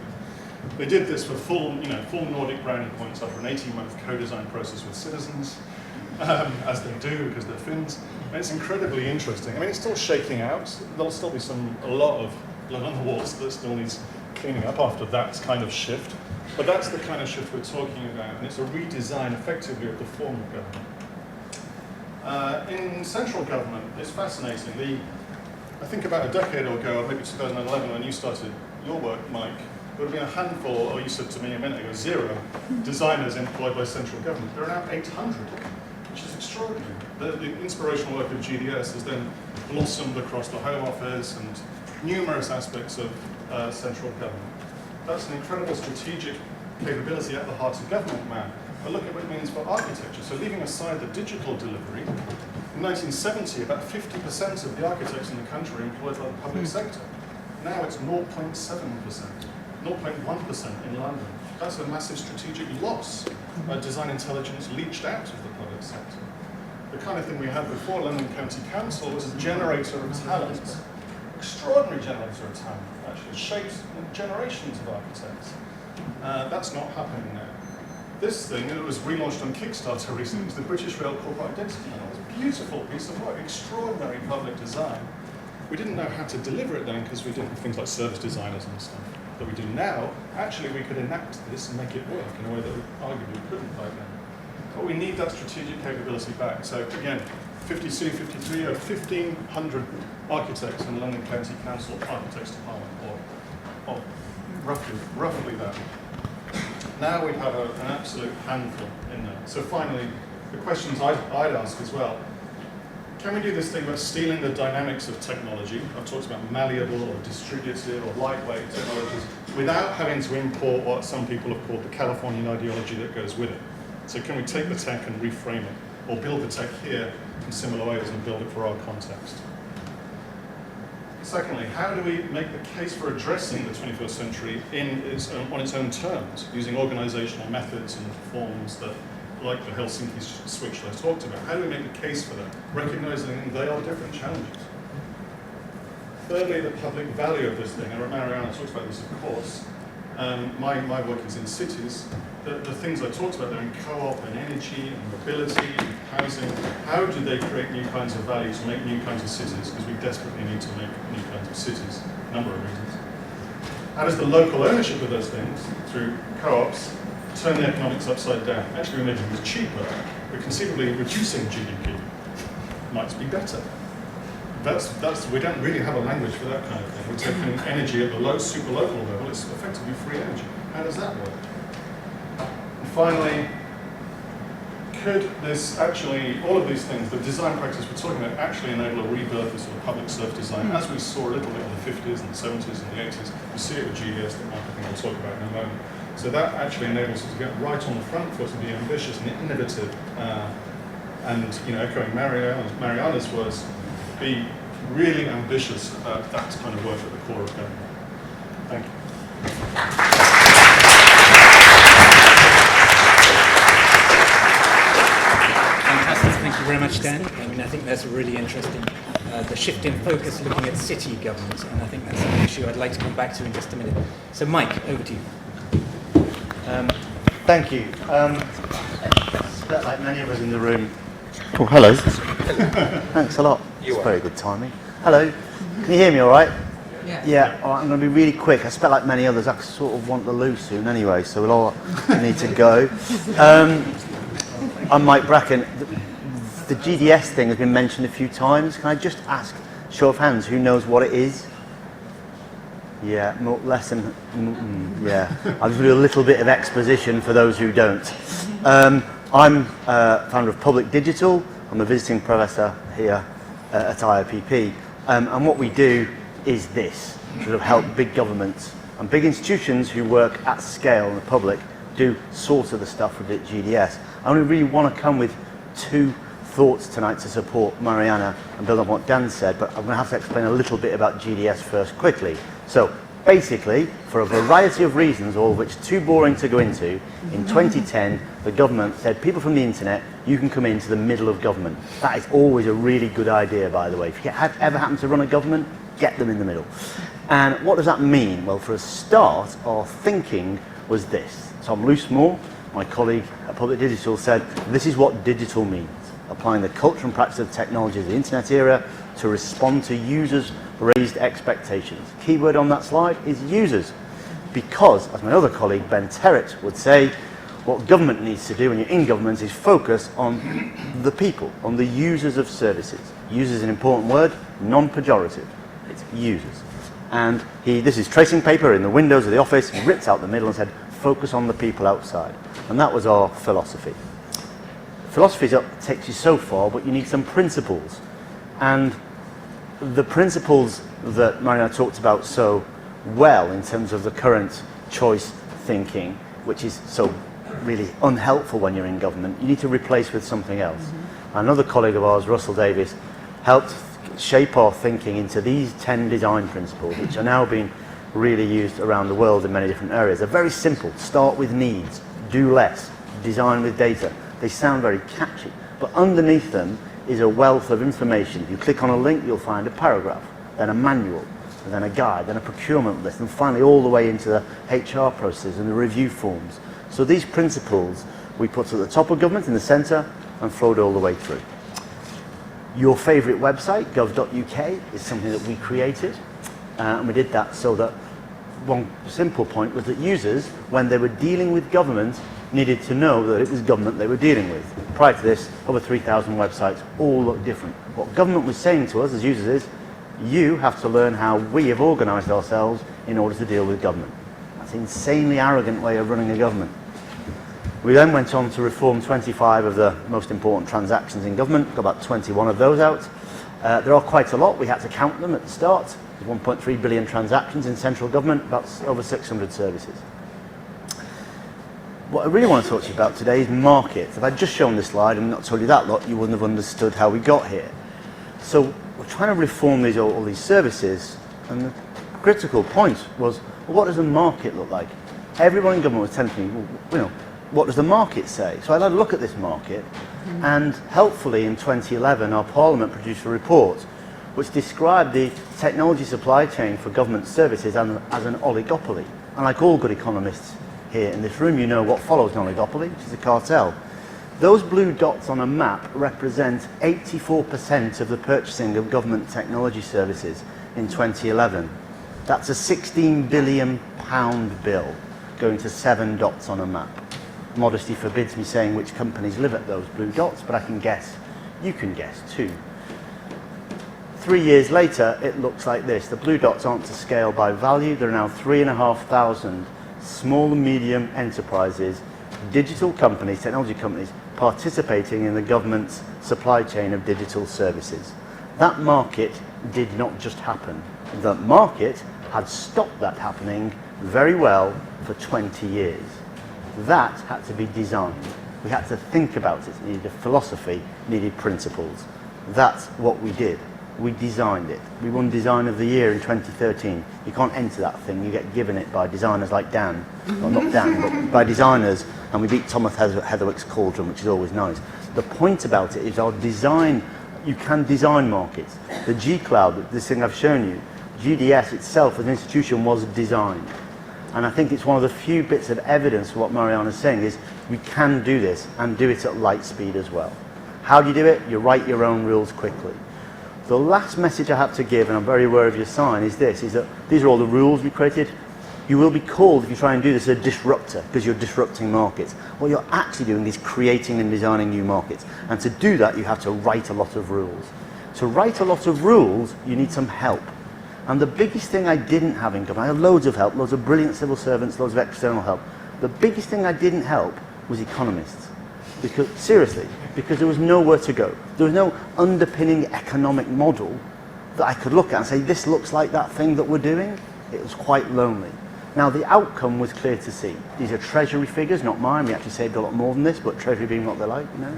They did this for full Nordic brownie points after an 18-month co-design process with citizens, as they do because they're Finns. And it's incredibly interesting. I mean, it's still shaking out. There'll still be a lot of blood on the walls that still needs cleaning up after that kind of shift. But that's the kind of shift we're talking about, and it's a redesign, effectively, of the form of government. In central government, it's fascinating. I think about a decade ago, or maybe 2011, when you started your work, Mike, there would have been a handful, or you said to me a minute ago, 0 designers employed by central government. There are now 800, which is extraordinary. The inspirational work of GDS has then blossomed across the Home Office and numerous aspects of central government. That's an incredible strategic capability at the heart of government now. But look at what it means for architecture. So leaving aside the digital delivery, in 1970, about 50% of the architects in the country were employed by the public sector. Now it's 0.7%, 0.1% in London. That's a massive strategic loss. Design intelligence leached out of the public sector. The kind of thing we had before London County Council was a generator of talent, extraordinary generator of talent, actually, shaped generations of architects. That's not happening now. This thing, it was relaunched on Kickstarter recently, was the British Rail Corporate Identity Model. It was a beautiful piece of work, extraordinary public design. We didn't know how to deliver it then because we didn't have things like service designers and stuff that we do now. Actually, we could enact this and make it work in a way that we arguably couldn't back then. But we need that strategic capability back. So again, 52, 53, 1,500 architects in London County Council Architects Department, or roughly that. Now we have an absolute handful in there. So finally, the questions I'd ask as well. can we do this thing about stealing the dynamics of technology? I've talked about malleable or distributed or lightweight technologies without having to import what some people have called the Californian ideology that goes with it. So can we take the tech and reframe it, or build the tech here in similar ways and build it for our context? Secondly, how do we make the case for addressing the 21st century on its own terms, using organizational methods and forms that, like the Helsinki switch that I talked about? How do we make the case for that, recognizing they are different challenges? Thirdly, the public value of this thing. Mariana talks about this, of course. My work is in cities. The things I talked about there in co-op and energy and mobility and housing, how do they create new kinds of value to make new kinds of cities? Because we desperately need to make new kinds of cities, a number of reasons. How does the local ownership of those things, through co-ops, turn the economics upside down? Actually, we're making it cheaper, but conceivably reducing GDP might be better. We don't really have a language for that kind of thing. We're taking energy at the low, super local level. It's effectively free energy. How does that work? And finally, could this actually, all of these things, the design practice we're talking about, actually enable a rebirth of sort of public surf design, as we saw a little bit in the 50s and the 70s and the 80s. We see it with GDS that Mark, I think I'll talk about in a moment. So that actually enables us to get right on the front foot and be ambitious and innovative. And echoing Mariana's words, be really ambitious about that kind of work at the core of government. Thank you. Fantastic, thank you very much, Dan. I think that's really interesting. The shift in focus looking at city government, and I think that's an issue I'd like to come back to in just a minute. So Mike, over to you. Thank you. Like many of us in the room. Oh, hello. Thanks a lot. It's very good timing. Hello. Can you hear me all right? Yeah. Yeah, all right, I'm going to be really quick. I suspect like many others, I sort of want the loo soon anyway, so we'll all need to go. I'm Mike Bracken. The GDS thing has been mentioned a few times. Can I just ask, show of hands, who knows what it is? Yeah, more, less than, yeah. I'll just do a little bit of exposition for those who don't. I'm founder of Public Digital. I'm a visiting professor here at IIPP. And what we do is this, sort of help big governments and big institutions who work at scale in the public do sort of the stuff with the GDS. I only really want to come with two thoughts tonight to support Mariana and build on what Dan said, but I'm going to have to explain a little bit about GDS first quickly. So basically, for a variety of reasons, all of which too boring to go into, in 2010, the government said, people from the internet, you can come into the middle of government. That is always a really good idea, by the way. If you ever happen to run a government, get them in the middle. And what does that mean? Well, for a start, our thinking was this. Tom Loosemore, my colleague at Public Digital, said, this is what digital means, applying the culture and practice of technology of the internet era to respond to users' raised expectations. Keyword on that slide is users, because, as my other colleague Ben Terrett would say, what government needs to do when you're in government is focus on the people, on the users of services. Users is an important word, non-pejorative. It's users. And this is tracing paper in the windows of the office, he ripped out the middle and said, focus on the people outside. And that was our philosophy. Philosophy takes you so far, but you need some principles. And the principles that Mariana talked about so well in terms of the current choice thinking, which is so really unhelpful when you're in government, you need to replace with something else. Another colleague of ours, Russell Davis, helped shape our thinking into these 10 design principles, which are now being really used around the world in many different areas. They're very simple. Start with needs, do less, design with data. They sound very catchy, but underneath them is a wealth of information. If you click on a link, you'll find a paragraph, then a manual, and then a guide, then a procurement list, and finally all the way into the HR process and the review forms. So these principles we put at the top of government in the centre and flowed all the way through. Your favourite website, gov.uk, is something that we created, and we did that so that one simple point was that users, when they were dealing with government, needed to know that it was government they were dealing with. Prior to this, over 3,000 websites all look different. What government was saying to us as users is, you have to learn how we have organised ourselves in order to deal with government. That's an insanely arrogant way of running a government. We then went on to reform 25 of the most important transactions in government, got about 21 of those out. There are quite a lot, we had to count them at the start. There's 1.3 billion transactions in central government, about over 600 services. What I really want to talk to you about today is markets. If I'd just shown this slide and not told you that lot, you wouldn't have understood how we got here. So we're trying to reform all these services, and the critical point was, well, what does a market look like? Everyone in government was telling me, well, you know, what does the market say? So I had a look at this market, and helpfully in 2011 our Parliament produced a report which described the technology supply chain for government services as an oligopoly. And like all good economists here in this room, you know what follows an oligopoly, which is a cartel. Those blue dots on a map represent 84% of the purchasing of government technology services in 2011. That's a £16 billion bill going to 7 dots on a map. Modesty forbids me saying which companies live at those blue dots, but I can guess. You can guess too. 3 years later, it looks like this. The blue dots aren't to scale by value. There are now 3,500 small and medium enterprises, digital companies, technology companies, participating in the government's supply chain of digital services. That market did not just happen. The market had stopped that happening very well for 20 years. That had to be designed. We had to think about it. It needed a philosophy, needed principles. That's what we did. We designed it. We won Design of the Year in 2013. You can't enter that thing. You get given it by designers like Dan. Well, not Dan, but by designers. And we beat Thomas Heatherwick's Cauldron, which is always nice. The point about it is our design. You can design markets. The G-Cloud, this thing I've shown you, GDS itself as an institution was designed. And I think it's one of the few bits of evidence for what Mariana's saying is we can do this and do it at light speed as well. How do you do it? You write your own rules quickly. The last message I have to give, and I'm very aware of your sign, is this, is that these are all the rules we created. You will be called, if you try and do this, a disruptor, because you're disrupting markets. What you're actually doing is creating and designing new markets. And to do that, you have to write a lot of rules. To write a lot of rules, you need some help. And the biggest thing I didn't have in government, I had loads of help, loads of brilliant civil servants, loads of external help. The biggest thing I didn't help was economists. Because, seriously, because there was nowhere to go. There was no underpinning economic model that I could look at and say, this looks like that thing that we're doing. It was quite lonely. Now, the outcome was clear to see. These are Treasury figures, not mine. We actually saved a lot more than this, but Treasury being what they like, you know.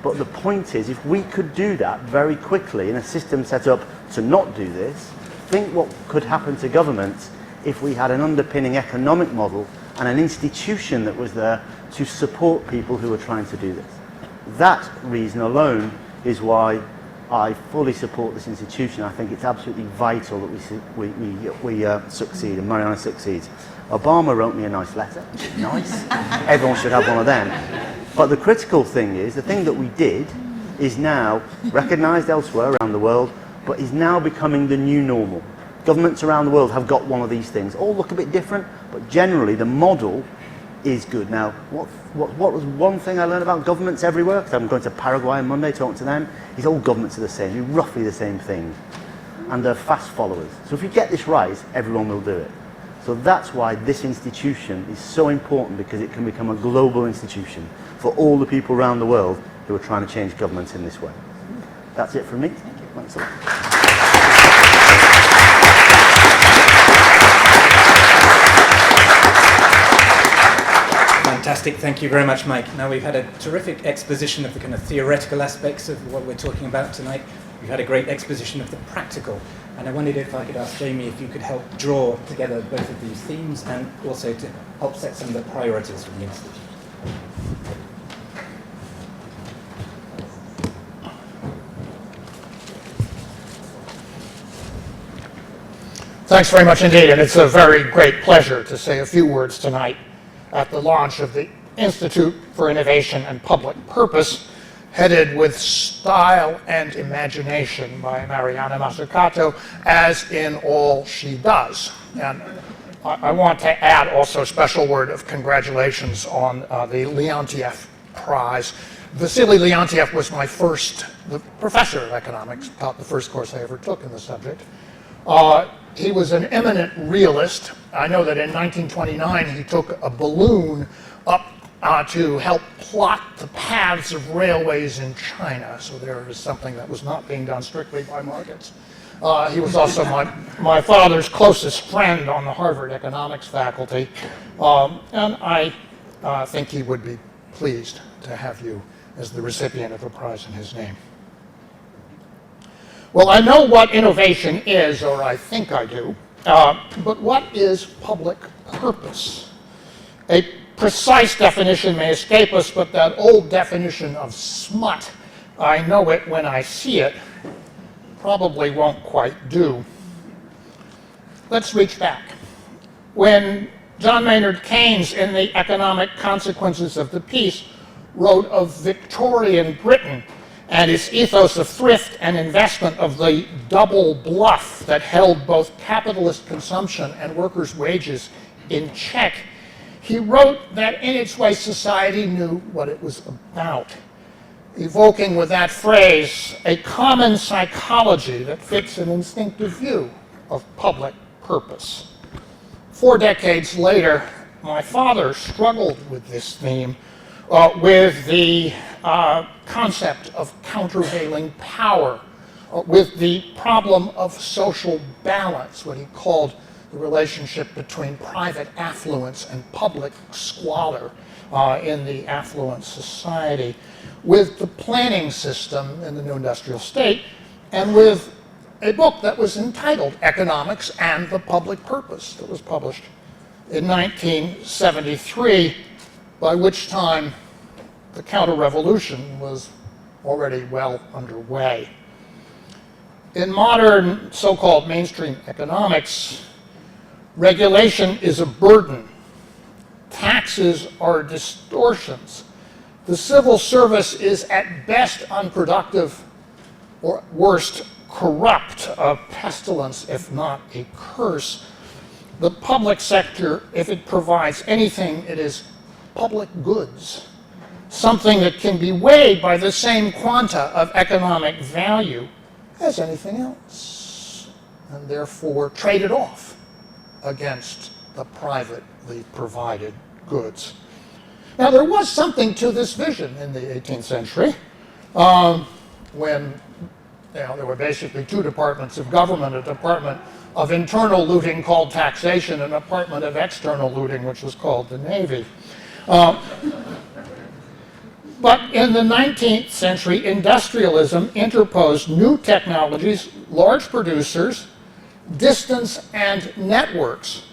But the point is, if we could do that very quickly in a system set up to not do this, think what could happen to governments if we had an underpinning economic model and an institution that was there to support people who were trying to do this. That reason alone is why I fully support this institution. I think it's absolutely vital that we succeed, and Mariana succeeds. Obama wrote me a nice letter, which is nice. Everyone should have one of them. But the critical thing is, the thing that we did is now recognised elsewhere around the world, but is now becoming the new normal. Governments around the world have got one of these things. All look a bit different, but generally the model is good. Now, what was one thing I learned about governments everywhere, because I'm going to Paraguay on Monday talking to them, is all governments are the same, do roughly the same thing. And they're fast followers. So if you get this right, everyone will do it. So that's why this institution is so important, because it can become a global institution for all the people around the world who are trying to change governments in this way. That's it from me. Thanks a lot. Fantastic, thank you very much, Mike. Now we've had a terrific exposition of the kind of theoretical aspects of what we're talking about tonight. We've had a great exposition of the practical. And I wondered if I could ask Jamie if you could help draw together both of these themes and also to help set some of the priorities for the Institute. Thanks very much indeed, and it's a very great pleasure to say a few words tonight at the launch of the Institute for Innovation and Public Purpose, headed with style and imagination by Mariana Mazzucato, as in all she does. And I want to add also a special word of congratulations on the Leontiev Prize. Vasily Leontiev was my the professor of economics, taught the first course I ever took in the subject. He was an eminent realist. I know that in 1929 he took a balloon up to help plot the paths of railways in China. So there is something that was not being done strictly by markets. He was also my father's closest friend on the Harvard economics faculty, and I think he would be pleased to have you as the recipient of a prize in his name. Well, I know what innovation is, or I think I do, but what is public purpose? A precise definition may escape us, but that old definition of smut, I know it when I see it, probably won't quite do. Let's reach back. When John Maynard Keynes, in The Economic Consequences of the Peace, wrote of Victorian Britain and its ethos of thrift and investment, of the double bluff that held both capitalist consumption and workers' wages in check, he wrote that in its way society knew what it was about, evoking with that phrase a common psychology that fits an instinctive view of public purpose. 4 decades later, my father struggled with this theme, with the concept of countervailing power, with the problem of social balance, what he called the relationship between private affluence and public squalor in the affluent society, with the planning system in the new industrial state, and with a book that was entitled Economics and the Public Purpose, that was published in 1973, by which time the counter-revolution was already well underway. In modern so-called mainstream economics, regulation is a burden. Taxes are distortions. The civil service is at best unproductive, or at worst corrupt, a pestilence if not a curse. The public sector, if it provides anything, it is public goods, something that can be weighed by the same quanta of economic value as anything else, and therefore traded off against the privately provided goods. Now, there was something to this vision in the 18th century when there were basically 2 departments of government, a department of internal looting called taxation, and a department of external looting, which was called the Navy. But in the 19th century, industrialism interposed new technologies, large producers, distance, and networks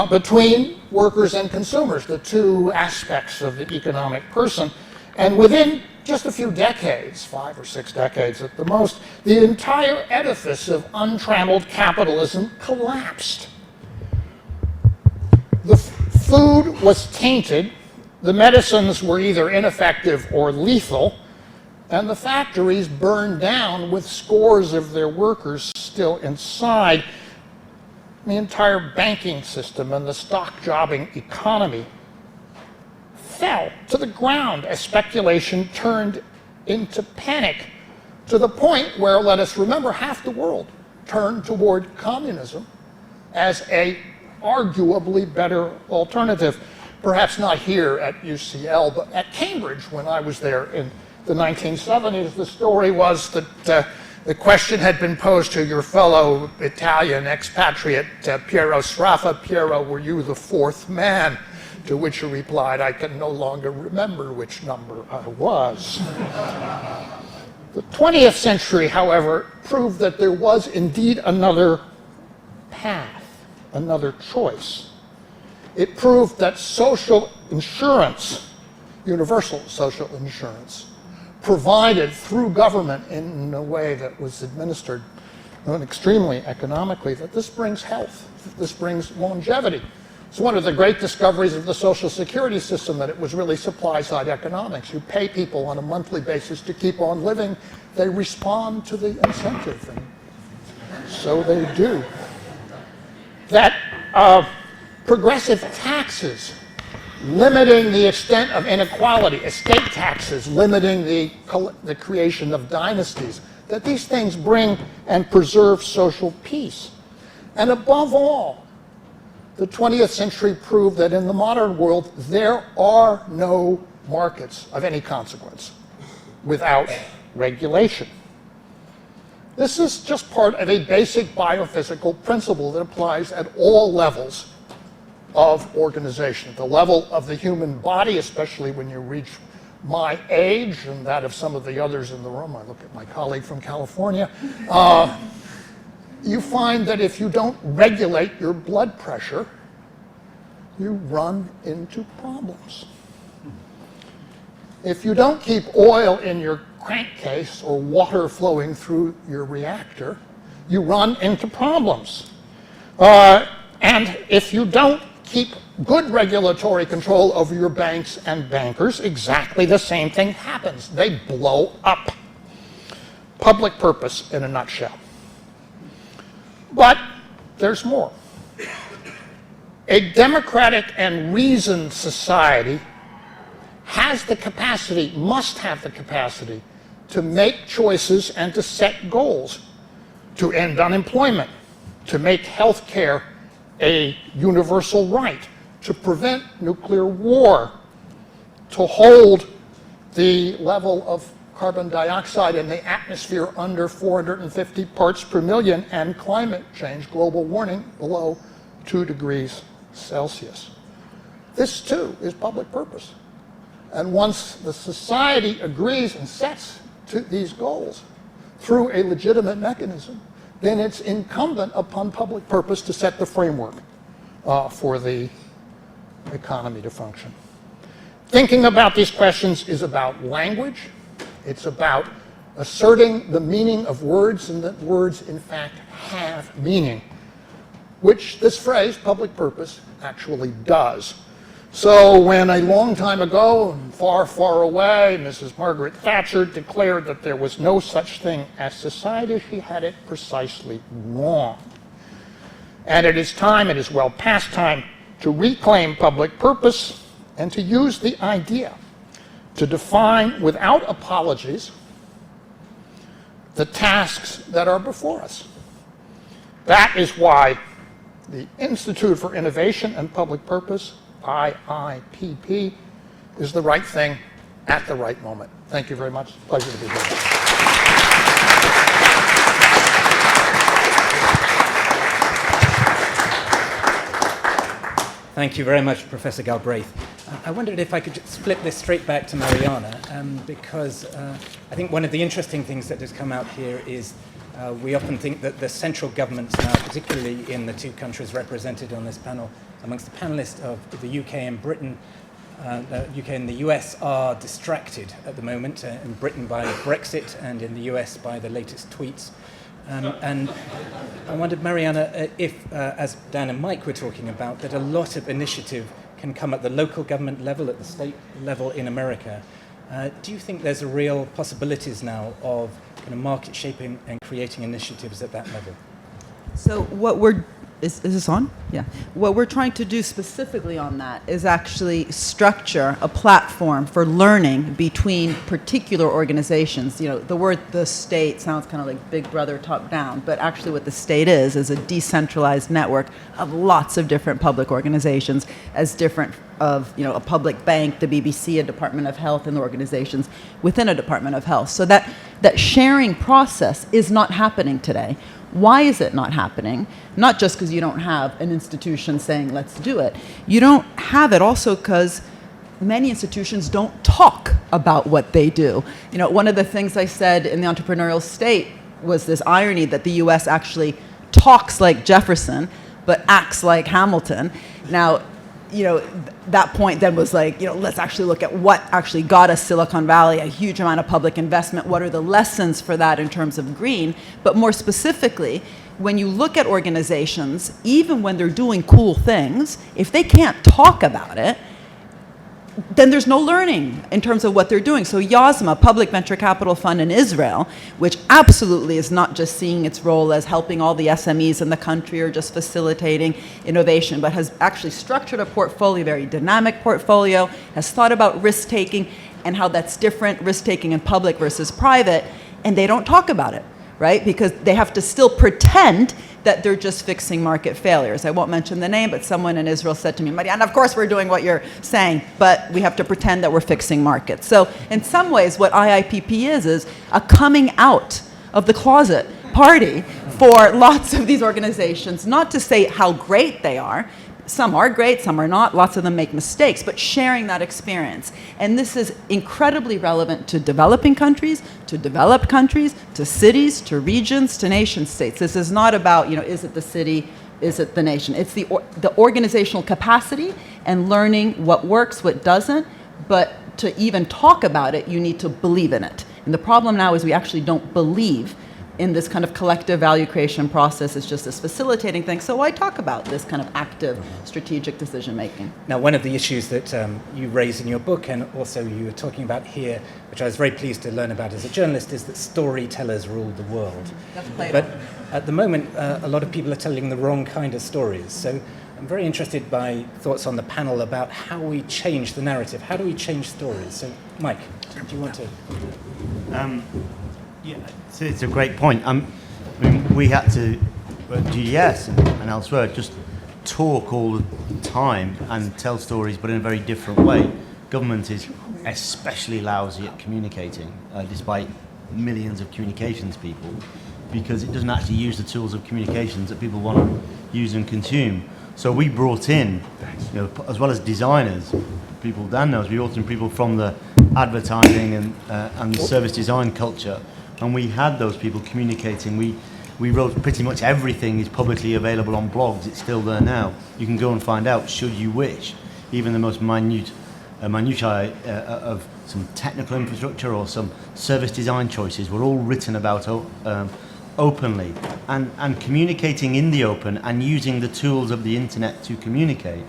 between workers and consumers, the 2 aspects of the economic person. And within just a few decades, 5 or 6 decades at the most, the entire edifice of untrammeled capitalism collapsed. The food was tainted, the medicines were either ineffective or lethal, and the factories burned down with scores of their workers still inside. The entire banking system and the stock jobbing economy fell to the ground as speculation turned into panic, to the point where, let us remember, half the world turned toward communism as a arguably better alternative. Perhaps not here at UCL, but at Cambridge when I was there in the 1970s. The story was that the question had been posed to your fellow Italian expatriate, Piero Sraffa. Piero, were you the 4th man? To which he replied, I can no longer remember which number I was. The 20th century, however, proved that there was indeed another path, another choice. It proved that social insurance, universal social insurance, provided through government in a way that was administered extremely economically, that this brings health, that this brings longevity. It's one of the great discoveries of the Social Security system, that it was really supply-side economics. You pay people on a monthly basis to keep on living. They respond to the incentive, and so they do. That progressive taxes limiting the extent of inequality, estate taxes limiting the creation of dynasties, that these things bring and preserve social peace. And above all, the 20th century proved that in the modern world, there are no markets of any consequence without regulation. This is just part of a basic biophysical principle that applies at all levels of organization. At the level of the human body, especially when you reach my age and that of some of the others in the room, I look at my colleague from California, you find that if you don't regulate your blood pressure, you run into problems. If you don't keep oil in your crankcase or water flowing through your reactor, you run into problems. And if you don't keep good regulatory control over your banks and bankers, exactly the same thing happens. They blow up. Public purpose in a nutshell. But there's more. A democratic and reasoned society has the capacity, must have the capacity, to make choices and to set goals, to end unemployment, to make health care a universal right, to prevent nuclear war, to hold the level of carbon dioxide in the atmosphere under 450 parts per million, and climate change, global warming, below 2 degrees Celsius. This too is public purpose. And once the society agrees and sets to these goals through a legitimate mechanism, then it's incumbent upon public purpose to set the framework for the economy to function. Thinking about these questions is about language. It's about asserting the meaning of words, and that words, in fact, have meaning, which this phrase, public purpose, actually does. So when a long time ago, far, far away, Mrs. Margaret Thatcher declared that there was no such thing as society, she had it precisely wrong. And it is time, it is well past time, to reclaim public purpose and to use the idea to define without apologies the tasks that are before us. That is why the Institute for Innovation and Public Purpose, IIPP, is the right thing at the right moment. Thank you very much. Pleasure to be here. Thank you very much, Professor Galbraith. I wondered if I could just flip this straight back to Mariana, because I think one of the interesting things that has come out here is we often think that the central governments now, particularly in the two countries represented on this panel, amongst the panelists of the UK and Britain, the UK and the US are distracted at the moment, in Britain by Brexit and in the US by the latest tweets. And I wondered, Mariana, if, as Dan and Mike were talking about, that a lot of initiative can come at the local government level, at the state level in America. Do you think there's a real possibilities now of kind of market shaping and creating initiatives at that level? So what is this on? Yeah. What we're trying to do specifically on that is actually structure a platform for learning between particular organizations. You know, the word the state sounds kind of like Big Brother top down, but actually what the state is a decentralized network of lots of different public organizations, as different of, you know, a public bank, the BBC, a Department of Health, and the organizations within a Department of Health. So that sharing process is not happening today. Why is it not happening? Not just because you don't have an institution saying, let's do it. You don't have it also because many institutions don't talk about what they do. You know, one of the things I said in the entrepreneurial state was this irony that the US actually talks like Jefferson, but acts like Hamilton. Now, you know, that point then was like, you know, let's actually look at what actually got us Silicon Valley, a huge amount of public investment. What are the lessons for that in terms of green? But more specifically, when you look at organizations, even when they're doing cool things, if they can't talk about it, then there's no learning in terms of what they're doing. So YASMA, Public Venture Capital Fund in Israel, which absolutely is not just seeing its role as helping all the SMEs in the country or just facilitating innovation, but has actually structured a portfolio, very dynamic portfolio, has thought about risk-taking and how that's different, risk-taking in public versus private, and they don't talk about it. right? Because they have to still pretend that they're just fixing market failures. I won't mention the name, but someone in Israel said to me, Mariana, of course we're doing what you're saying, but we have to pretend that we're fixing markets. So in some ways, what IIPP is a coming out of the closet party for lots of these organizations, not to say how great they are. Some are great, some are not, lots of them make mistakes, but sharing that experience. And this is incredibly relevant to developing countries, to developed countries, to cities, to regions, to nation states. This is not about, is it the city, is it the nation? It's the organizational capacity and learning what works, what doesn't, but to even talk about it, you need to believe in it. And the problem now is we actually don't believe in this kind of collective value creation process. Is just this facilitating thing. So why talk about this kind of active strategic decision making? Now, one of the issues that you raise in your book, and also you were talking about here, which I was very pleased to learn about as a journalist, is that storytellers rule the world. That's Plato. But at the moment, a lot of people are telling the wrong kind of stories. So I'm very interested by thoughts on the panel about how we change the narrative. How do we change stories? So, Mike, do you want to? Yeah, so it's a great point. I mean, we had to, at GDS and elsewhere, just talk all the time and tell stories, but in a very different way. Government is especially lousy at communicating, despite millions of communications people, because it doesn't actually use the tools of communications that people want to use and consume. So we brought in, as well as designers, people Dan knows, we brought in people from the advertising and the service design culture. And we had those people communicating. We wrote pretty much everything is publicly available on blogs. It's still there now. You can go and find out, should you wish. Even the most minutiae of some technical infrastructure or some service design choices were all written about openly. And communicating in the open and using the tools of the internet to communicate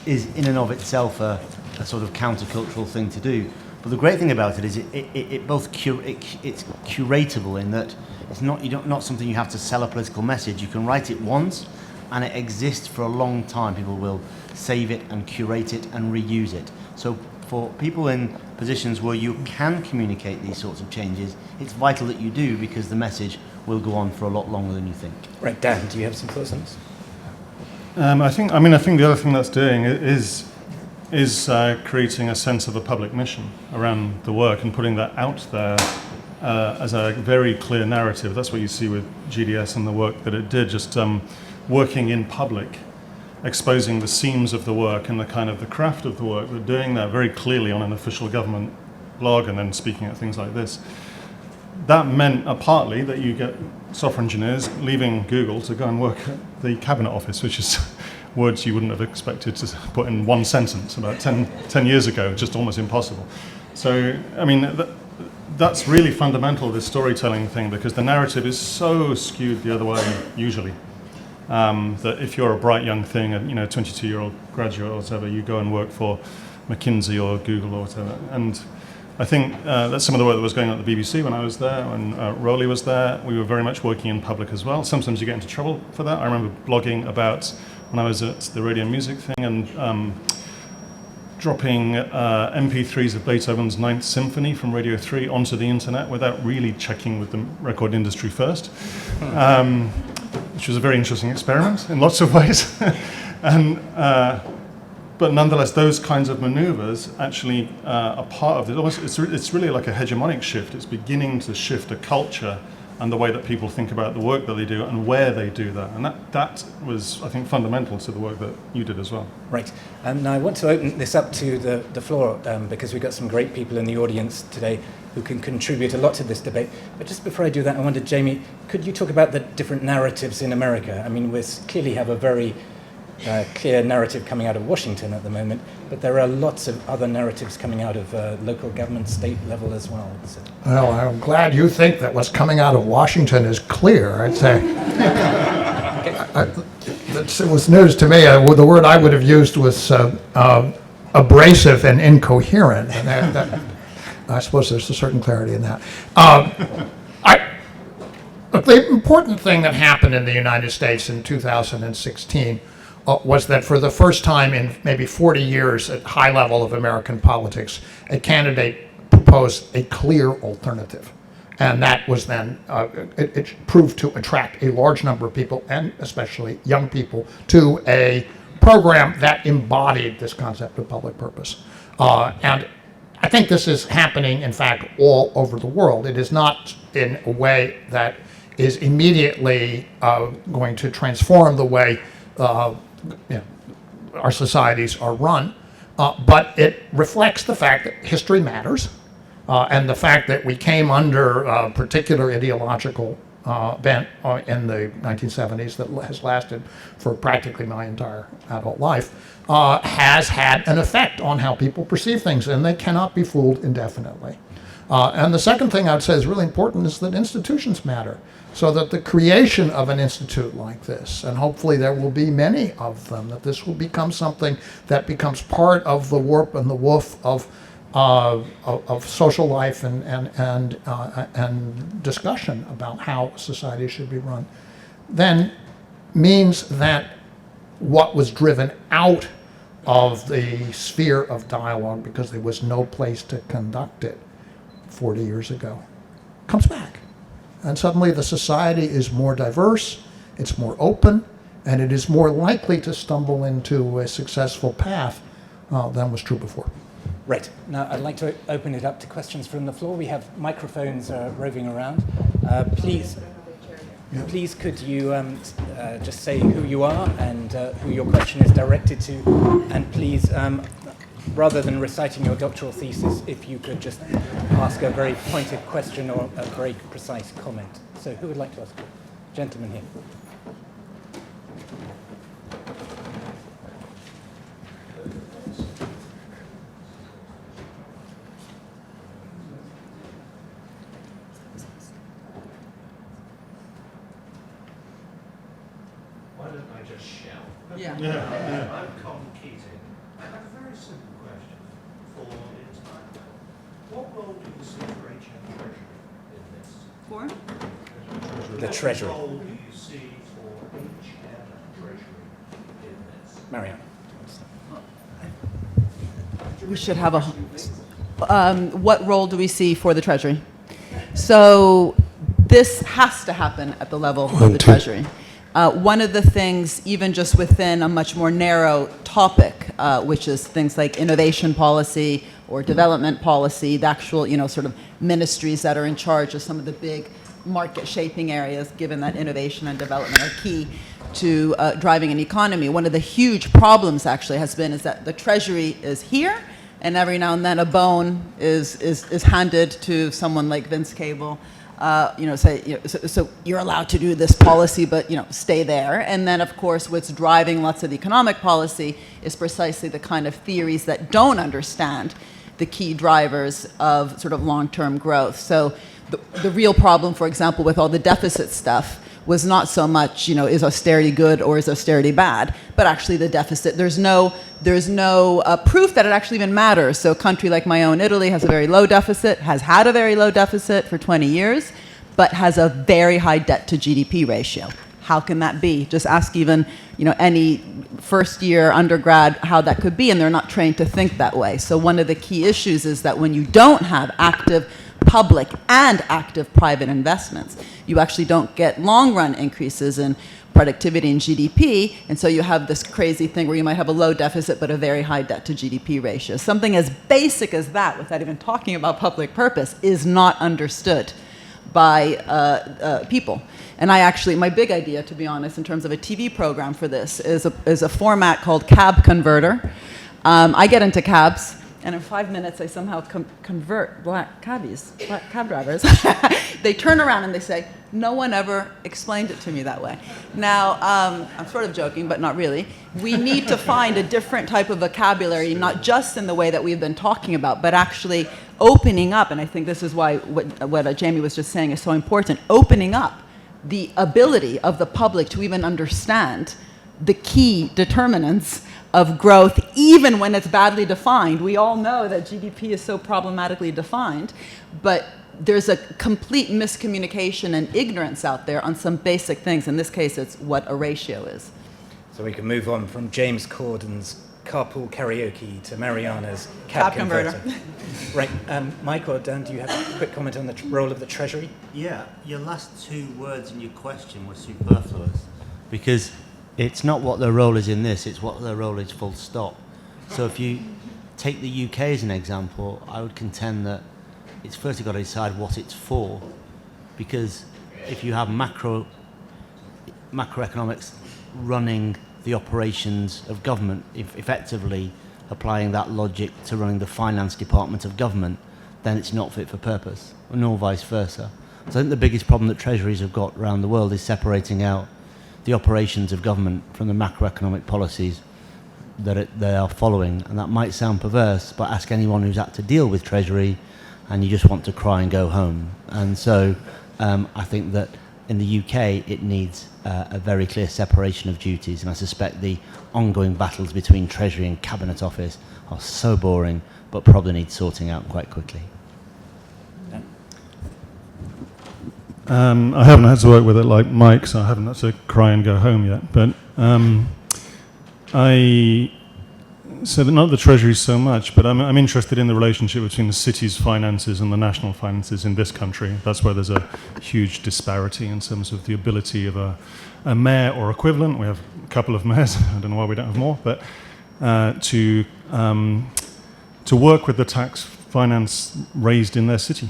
is in and of itself a sort of countercultural thing to do. But the great thing about it is it's curatable in that it's not something you have to sell a political message. You can write it once, and it exists for a long time. People will save it and curate it and reuse it. So for people in positions where you can communicate these sorts of changes, it's vital that you do, because the message will go on for a lot longer than you think. Right, Dan, do you have some thoughts on this? I think the other thing that's doing is creating a sense of a public mission around the work and putting that out there as a very clear narrative. That's what you see with GDS and the work that it did, just working in public, exposing the seams of the work and the kind of the craft of the work, but doing that very clearly on an official government blog and then speaking at things like this. That meant partly that you get software engineers leaving Google to go and work at the Cabinet Office, which is words you wouldn't have expected to put in one sentence about 10 years ago, just almost impossible. So, I mean, that's really fundamental, this storytelling thing, because the narrative is so skewed the other way, usually, that if you're a bright young thing, a 22-year-old graduate or whatever, you go and work for McKinsey or Google or whatever. And I think that's some of the work that was going on at the BBC when I was there, when Rowley was there. We were very much working in public as well. Sometimes you get into trouble for that. I remember blogging about when I was at the radio and music thing and dropping MP3s of Beethoven's Ninth Symphony from Radio 3 onto the internet without really checking with the record industry first, which was a very interesting experiment in lots of ways. But nonetheless, those kinds of maneuvers actually are part of it. It's really like a hegemonic shift. It's beginning to shift a culture and the way that people think about the work that they do and where they do that. And that was, I think, fundamental to the work that you did as well. Right. Now I want to open this up to the floor because we've got some great people in the audience today who can contribute a lot to this debate. But just before I do that, I wondered, Jamie, could you talk about the different narratives in America? I mean, we clearly have a very clear narrative coming out of Washington at the moment, but there are lots of other narratives coming out of local government, state level as well. So. Well, I'm glad you think that what's coming out of Washington is clear. I'd say it was news to me. The word I would have used was abrasive and incoherent. And I suppose there's a certain clarity in that. The important thing that happened in the United States in 2016 was that for the first time in maybe 40 years at high level of American politics, a candidate proposed a clear alternative. And that was then, it proved to attract a large number of people, and especially young people, to a program that embodied this concept of public purpose. And I think this is happening, in fact, all over the world. It is not in a way that is immediately going to transform the way our societies are run, but it reflects the fact that history matters, and the fact that we came under a particular ideological bent in the 1970s that has lasted for practically my entire adult life, has had an effect on how people perceive things, and they cannot be fooled indefinitely. And the second thing I would say is really important is that institutions matter. So that the creation of an institute like this, and hopefully there will be many of them, that this will become something that becomes part of the warp and the woof of social life and discussion about how society should be run, then means that what was driven out of the sphere of dialogue because there was no place to conduct it 40 years ago comes back. And suddenly the society is more diverse, it's more open, and it is more likely to stumble into a successful path than was true before. Right. Now I'd like to open it up to questions from the floor. We have microphones roving around. Please could you just say who you are and who your question is directed to, and please, rather than reciting your doctoral thesis, if you could just ask a very pointed question or a very precise comment. So who would like to ask? Gentleman here. Why don't I just shout? Yeah. I'm Con Keating. I have a very simple question for Untitled. What role do you see for HM Treasury in this? For? The Treasury. What role do you see for HM Treasury in this? Mariana. We should have a. What role do we see for the Treasury? So this has to happen at the level of the Treasury. One of the things, even just within a much more narrow topic, which is things like innovation policy or development policy, the actual, sort of ministries that are in charge of some of the big market shaping areas, given that innovation and development are key to driving an economy. One of the huge problems actually has been is that the Treasury is here, and every now and then a bone is handed to someone like Vince Cable. So you're allowed to do this policy, but stay there. And then, of course, what's driving lots of the economic policy is precisely the kind of theories that don't understand the key drivers of sort of long-term growth. So the real problem, for example, with all the deficit stuff was not so much, is austerity good or is austerity bad, but actually the deficit. There's no proof that it actually even matters. So a country like my own, Italy, has a very low deficit, has had a very low deficit for 20 years, but has a very high debt to GDP ratio. How can that be? Just ask even, any first-year undergrad how that could be, and they're not trained to think that way. So one of the key issues is that when you don't have active public and active private investments, you actually don't get long-run increases in productivity and GDP, and so you have this crazy thing where you might have a low deficit but a very high debt to GDP ratio. Something as basic as that, without even talking about public purpose, is not understood by people. And my big idea, to be honest, in terms of a TV program for this is a format called Cab Converter. I get into cabs, and in 5 minutes I somehow convert black cab drivers. They turn around and they say, no one ever explained it to me that way. Now, I'm sort of joking, but not really. We need to find a different type of vocabulary, not just in the way that we've been talking about, but actually opening up, and I think this is why what Jamie was just saying is so important, opening up the ability of the public to even understand the key determinants of growth, even when it's badly defined. We all know that GDP is so problematically defined, but there's a complete miscommunication and ignorance out there on some basic things. In this case, it's what a ratio is. So we can move on from James Corden's carpool karaoke to Mariana's cab converter. Right, Mike or Dan, do you have a quick comment on the role of the Treasury? Yeah, your last two words in your question were superfluous, because it's not what their role is in this, it's what their role is full stop. So if you take the UK as an example, I would contend that it's firstly got to decide what it's for, because if you have macroeconomics running the operations of government, if effectively applying that logic to running the finance department of government, then it's not fit for purpose, nor vice versa. So I think the biggest problem that treasuries have got around the world is separating out the operations of government from the macroeconomic policies that they are following. And that might sound perverse, but ask anyone who's had to deal with treasury and you just want to cry and go home. And so I think that in the UK, it needs a very clear separation of duties, and I suspect the ongoing battles between Treasury and Cabinet Office are so boring, but probably need sorting out quite quickly. I haven't had to work with it like Mike, so I haven't had to cry and go home yet. But not the Treasury so much, but I'm interested in the relationship between the city's finances and the national finances in this country. That's where there's a huge disparity in terms of the ability of a mayor or equivalent. We have a couple of mayors. I don't know why we don't have more, but to work with the tax finance raised in their city.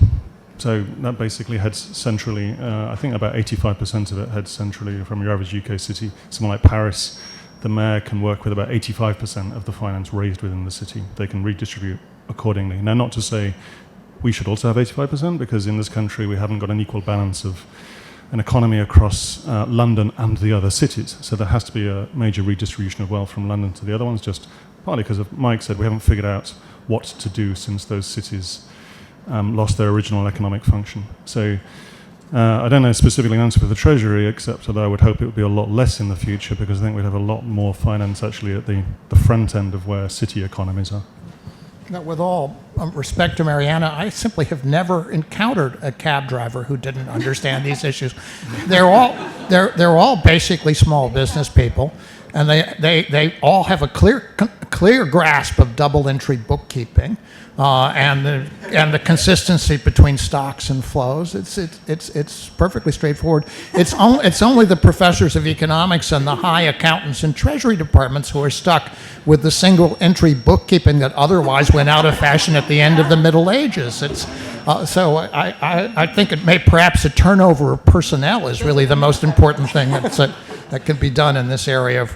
So that basically heads centrally. I think about 85% of it heads centrally from your average UK city. Someone like Paris, the mayor can work with about 85% of the finance raised within the city. They can redistribute accordingly. Now, not to say we should also have 85%, because in this country we haven't got an equal balance of an economy across London and the other cities. So there has to be a major redistribution of wealth from London to the other ones, just partly because, as Mike said, we haven't figured out what to do since those cities lost their original economic function. So I don't know specifically an answer for the Treasury, except that I would hope it would be a lot less in the future, because I think we'd have a lot more finance actually at the front end of where city economies are. Now, with all respect to Mariana, I simply have never encountered a cab driver who didn't understand these issues. They're all basically small business people, and they all have a clear grasp of double entry bookkeeping. And the consistency between stocks and flows, it's perfectly straightforward. It's only the professors of economics and the high accountants and treasury departments who are stuck with the single entry bookkeeping that otherwise went out of fashion at the end of the Middle Ages. So I think it may perhaps a turnover of personnel is really the most important thing that can be done in this area.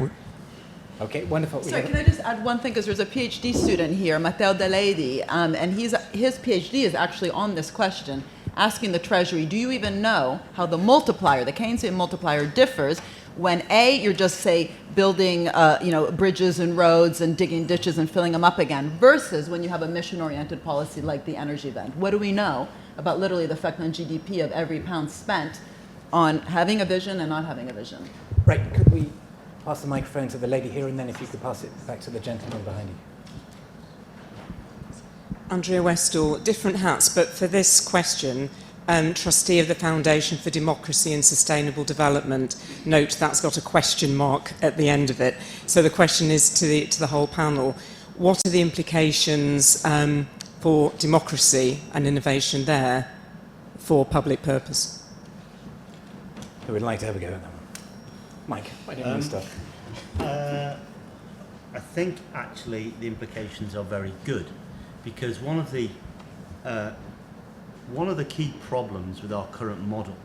Okay, wonderful. So can I just add one thing, because there's a PhD student here, Matteo Delady, and his PhD is actually on this question, asking the Treasury, do you even know how the multiplier, the Keynesian multiplier, differs when A, you're just, say, building bridges and roads and digging ditches and filling them up again, versus when you have a mission-oriented policy like the energy event? What do we know about literally the effect on GDP of every pound spent on having a vision and not having a vision? Right, could we pass the microphone to the lady here, and then if you could pass it back to the gentleman behind you. Andrea Westall, different hats, but for this question, trustee of the Foundation for Democracy and Sustainable Development. Note that's got a question mark at the end of it. So the question is to the whole panel: what are the implications for democracy and innovation there for public purpose? Who would like to have a go at that one? Mike, why don't you start? I think actually the implications are very good, because one of the key problems with our current model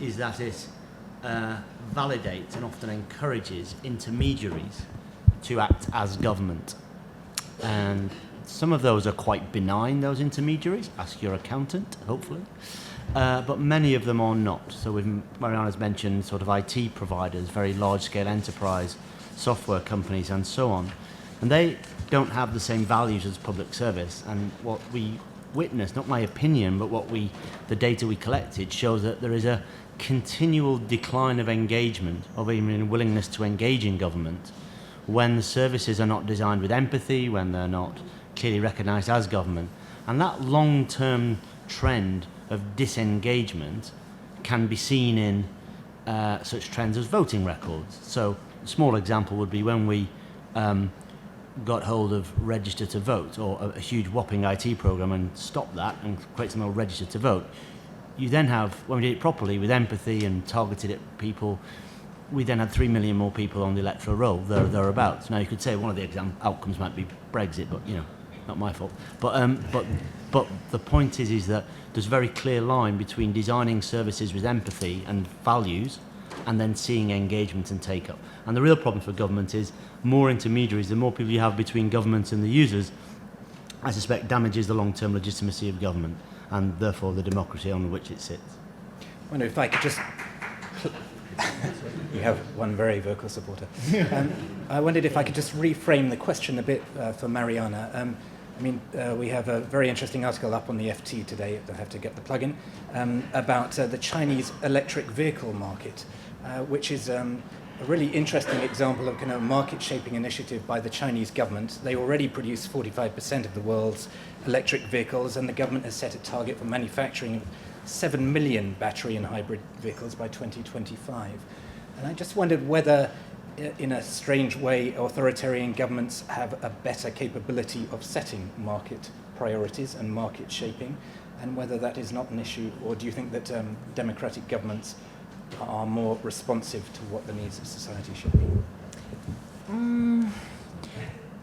is that it validates and often encourages intermediaries to act as government. And some of those are quite benign, those intermediaries. Ask your accountant, hopefully. But many of them are not. So Mariana's mentioned sort of IT providers, very large-scale enterprise, software companies, and so on. And they don't have the same values as public service. And what we witnessed, not my opinion, but the data we collected, shows that there is a continual decline of engagement, of even willingness to engage in government, when the services are not designed with empathy, when they're not clearly recognised as government. And that long-term trend of disengagement can be seen in such trends as voting records. So a small example would be when we got hold of Register to Vote, or a huge whopping IT program, and stopped that and create something called Register to Vote, you then have, when we did it properly with empathy and targeted at people, we then had 3 million more people on the electoral roll, thereabouts. Now you could say one of the outcomes might be Brexit, but you know, not my fault. But the point is that there's a very clear line between designing services with empathy and values, and then seeing engagement and take-up. And the real problem for government is more intermediaries, the more people you have between government and the users, I suspect damages the long-term legitimacy of government, and therefore the democracy on which it sits. I wonder if I could just... You have one very vocal supporter. I wondered if I could just reframe the question a bit for Mariana. We have a very interesting article up on the FT today, I have to get the plug in, about the Chinese electric vehicle market, which is a really interesting example of kind of a market-shaping initiative by the Chinese government. They already produce 45% of the world's electric vehicles, and the government has set a target for manufacturing of 7 million battery and hybrid vehicles by 2025. And I just wondered whether, in a strange way, authoritarian governments have a better capability of setting market priorities and market shaping, and whether that is not an issue, or do you think that democratic governments are more responsive to what the needs of society should be?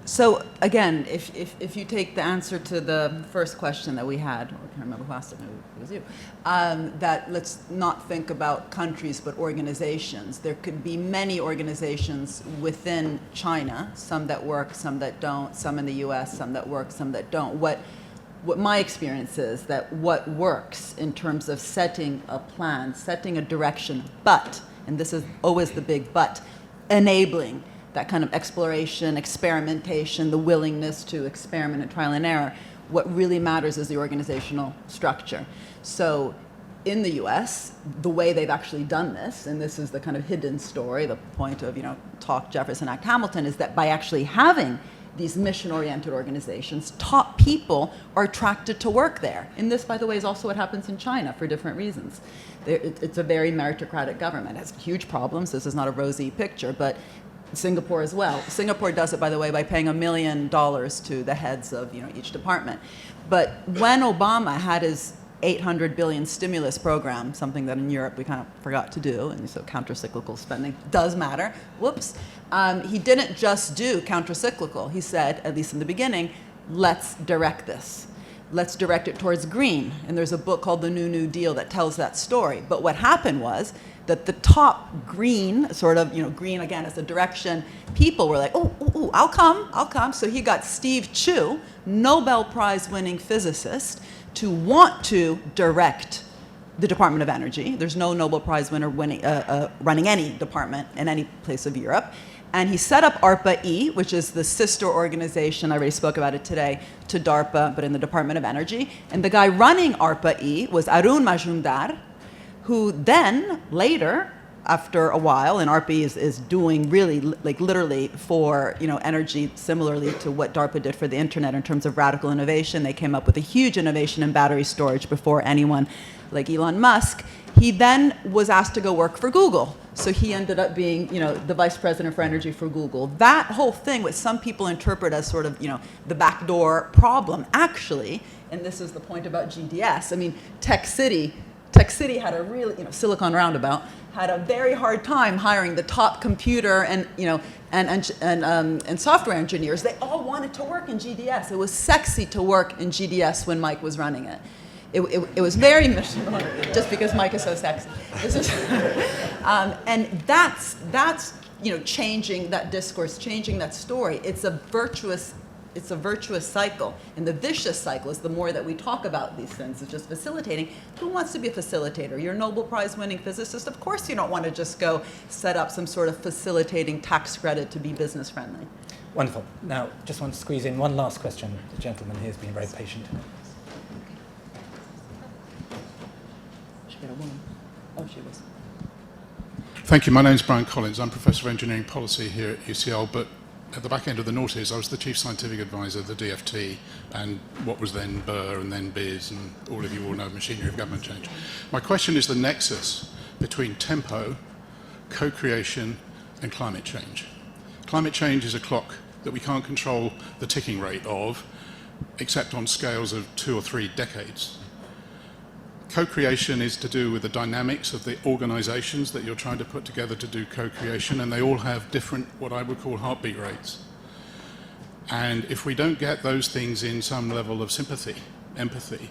So again, if you take the answer to the first question that we had, I can't remember who asked it, maybe it was you, that let's not think about countries but organizations. There could be many organizations within China, some that work, some that don't, some in the US, some that work, some that don't. What my experience is that what works in terms of setting a plan, setting a direction, but, and this is always the big but, enabling that kind of exploration, experimentation, the willingness to experiment and trial and error. What really matters is the organizational structure. So in the US, the way they've actually done this, and this is the kind of hidden story, the point of, talk Jefferson, act Hamilton, is that by actually having these mission-oriented organizations, top people are attracted to work there. And this, by the way, is also what happens in China for different reasons. It's a very meritocratic government. It has huge problems. This is not a rosy picture, but Singapore as well. Singapore does it, by the way, by paying $1 million to the heads of each department. But when Obama had his 800 billion stimulus program, something that in Europe we kind of forgot to do, and so countercyclical spending does matter, whoops, he didn't just do countercyclical. He said, at least in the beginning, let's direct this. Let's direct it towards green. And there's a book called The New Deal that tells that story. But what happened was that the top green, sort of, green again as a direction, people were like, oh, I'll come. So he got Steve Chu, Nobel Prize winning physicist, to want to direct the Department of Energy. There's no Nobel Prize winner running any department in any place of Europe. And he set up ARPA-E, which is the sister organization, I already spoke about it today, to DARPA, but in the Department of Energy. And the guy running ARPA-E was Arun Majumdar, who then, later, after a while, and ARPA-E is doing really, literally for, energy, similarly to what DARPA did for the internet in terms of radical innovation. They came up with a huge innovation in battery storage before anyone like Elon Musk. He then was asked to go work for Google. So he ended up being, the vice president for energy for Google. That whole thing, which some people interpret as sort of, the backdoor problem, actually, and this is the point about GDS. I mean, Tech City had a really, Silicon Roundabout had a very hard time hiring the top computer and software engineers. They all wanted to work in GDS. It was sexy to work in GDS when Mike was running it. It was very mission, just because Mike is so sexy. And that's changing that discourse, changing that story. It's a virtuous cycle. And the vicious cycle is the more that we talk about these things, it's just facilitating. Who wants to be a facilitator? You're a Nobel Prize winning physicist. Of course you don't want to just go set up some sort of facilitating tax credit to be business friendly. Wonderful. Now, just want to squeeze in one last question. The gentleman here has been very patient. She was. Thank you. My name is Brian Collins. I'm Professor of Engineering Policy here at UCL, but at the back end of the noughties, I was the Chief Scientific Advisor of the DFT and what was then BER and then BIS, and all of you all know machinery of government change. My question is the nexus between tempo, co-creation and climate change. Climate change is a clock that we can't control the ticking rate of, except on scales of 2 or 3 decades. Co-creation is to do with the dynamics of the organizations that you're trying to put together to do co-creation, and they all have different, what I would call, heartbeat rates. And if we don't get those things in some level of sympathy, empathy,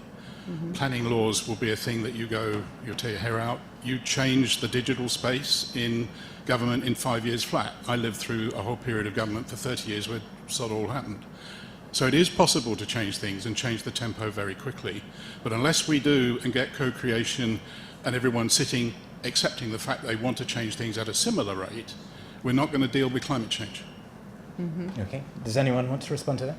planning laws will be a thing that you tear your hair out. You change the digital space in government in 5 years flat. I lived through a whole period of government for 30 years where sod all happened. So it is possible to change things and change the tempo very quickly. But unless we do and get co-creation and everyone sitting, accepting the fact they want to change things at a similar rate, we're not going to deal with climate change. Okay. Does anyone want to respond to that?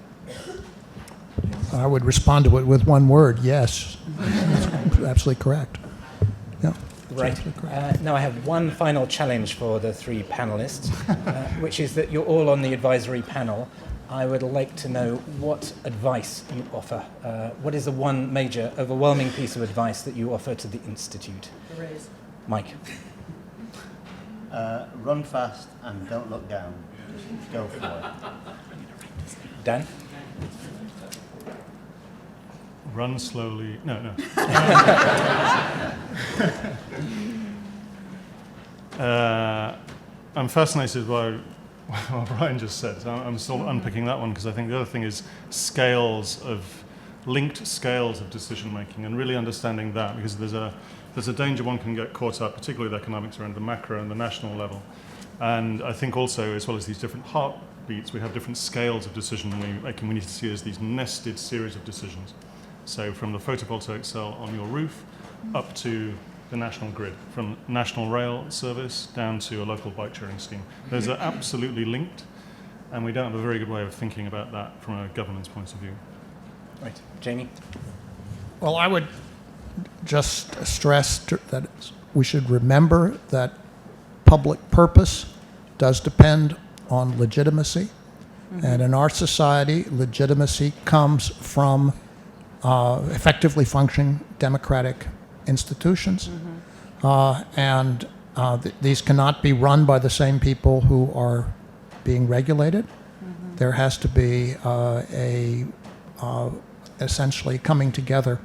I would respond to it with one word, yes. That's absolutely correct. Yeah. Right. Absolutely correct. Now I have one final challenge for the 3 panelists, which is that you're all on the advisory panel. I would like to know what advice you offer. What is the one major, overwhelming piece of advice that you offer to the Institute? Mike. Run fast and don't look down. Just go for it. Dan? Run slowly. No. I'm fascinated by what Brian just said. I'm still unpicking that one because I think the other thing is linked scales of decision making, and really understanding that, because there's a danger one can get caught up, particularly with economics, around the macro and the national level. And I think also, as well as these different heartbeats, we have different scales of decision making. We need to see as these nested series of decisions. So from the photovoltaic cell on your roof up to the national grid, from national rail service down to a local bike sharing scheme. Those are absolutely linked, and we don't have a very good way of thinking about that from a governance point of view. Right. Jamie? Well, I would just stress that we should remember that public purpose does depend on legitimacy. And in our society, legitimacy comes from effectively functioning democratic institutions. These cannot be run by the same people who are being regulated. There has to be essentially coming together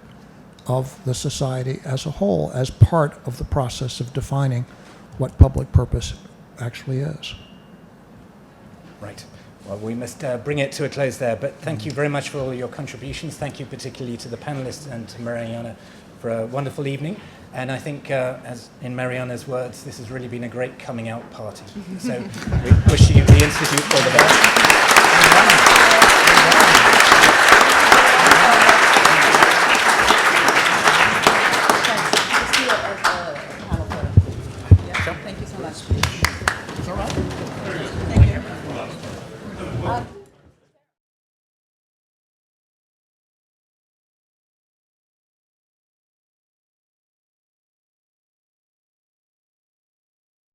of the society as a whole as part of the process of defining what public purpose actually is. Right. Well, we must bring it to a close there, but thank you very much for all your contributions. Thank you particularly to the panelists and to Mariana for a wonderful evening. And I think, as in Mariana's words, this has really been a great coming out party. So we wish you, the Institute, all the best. Thank you so much. It's all right. Thank you.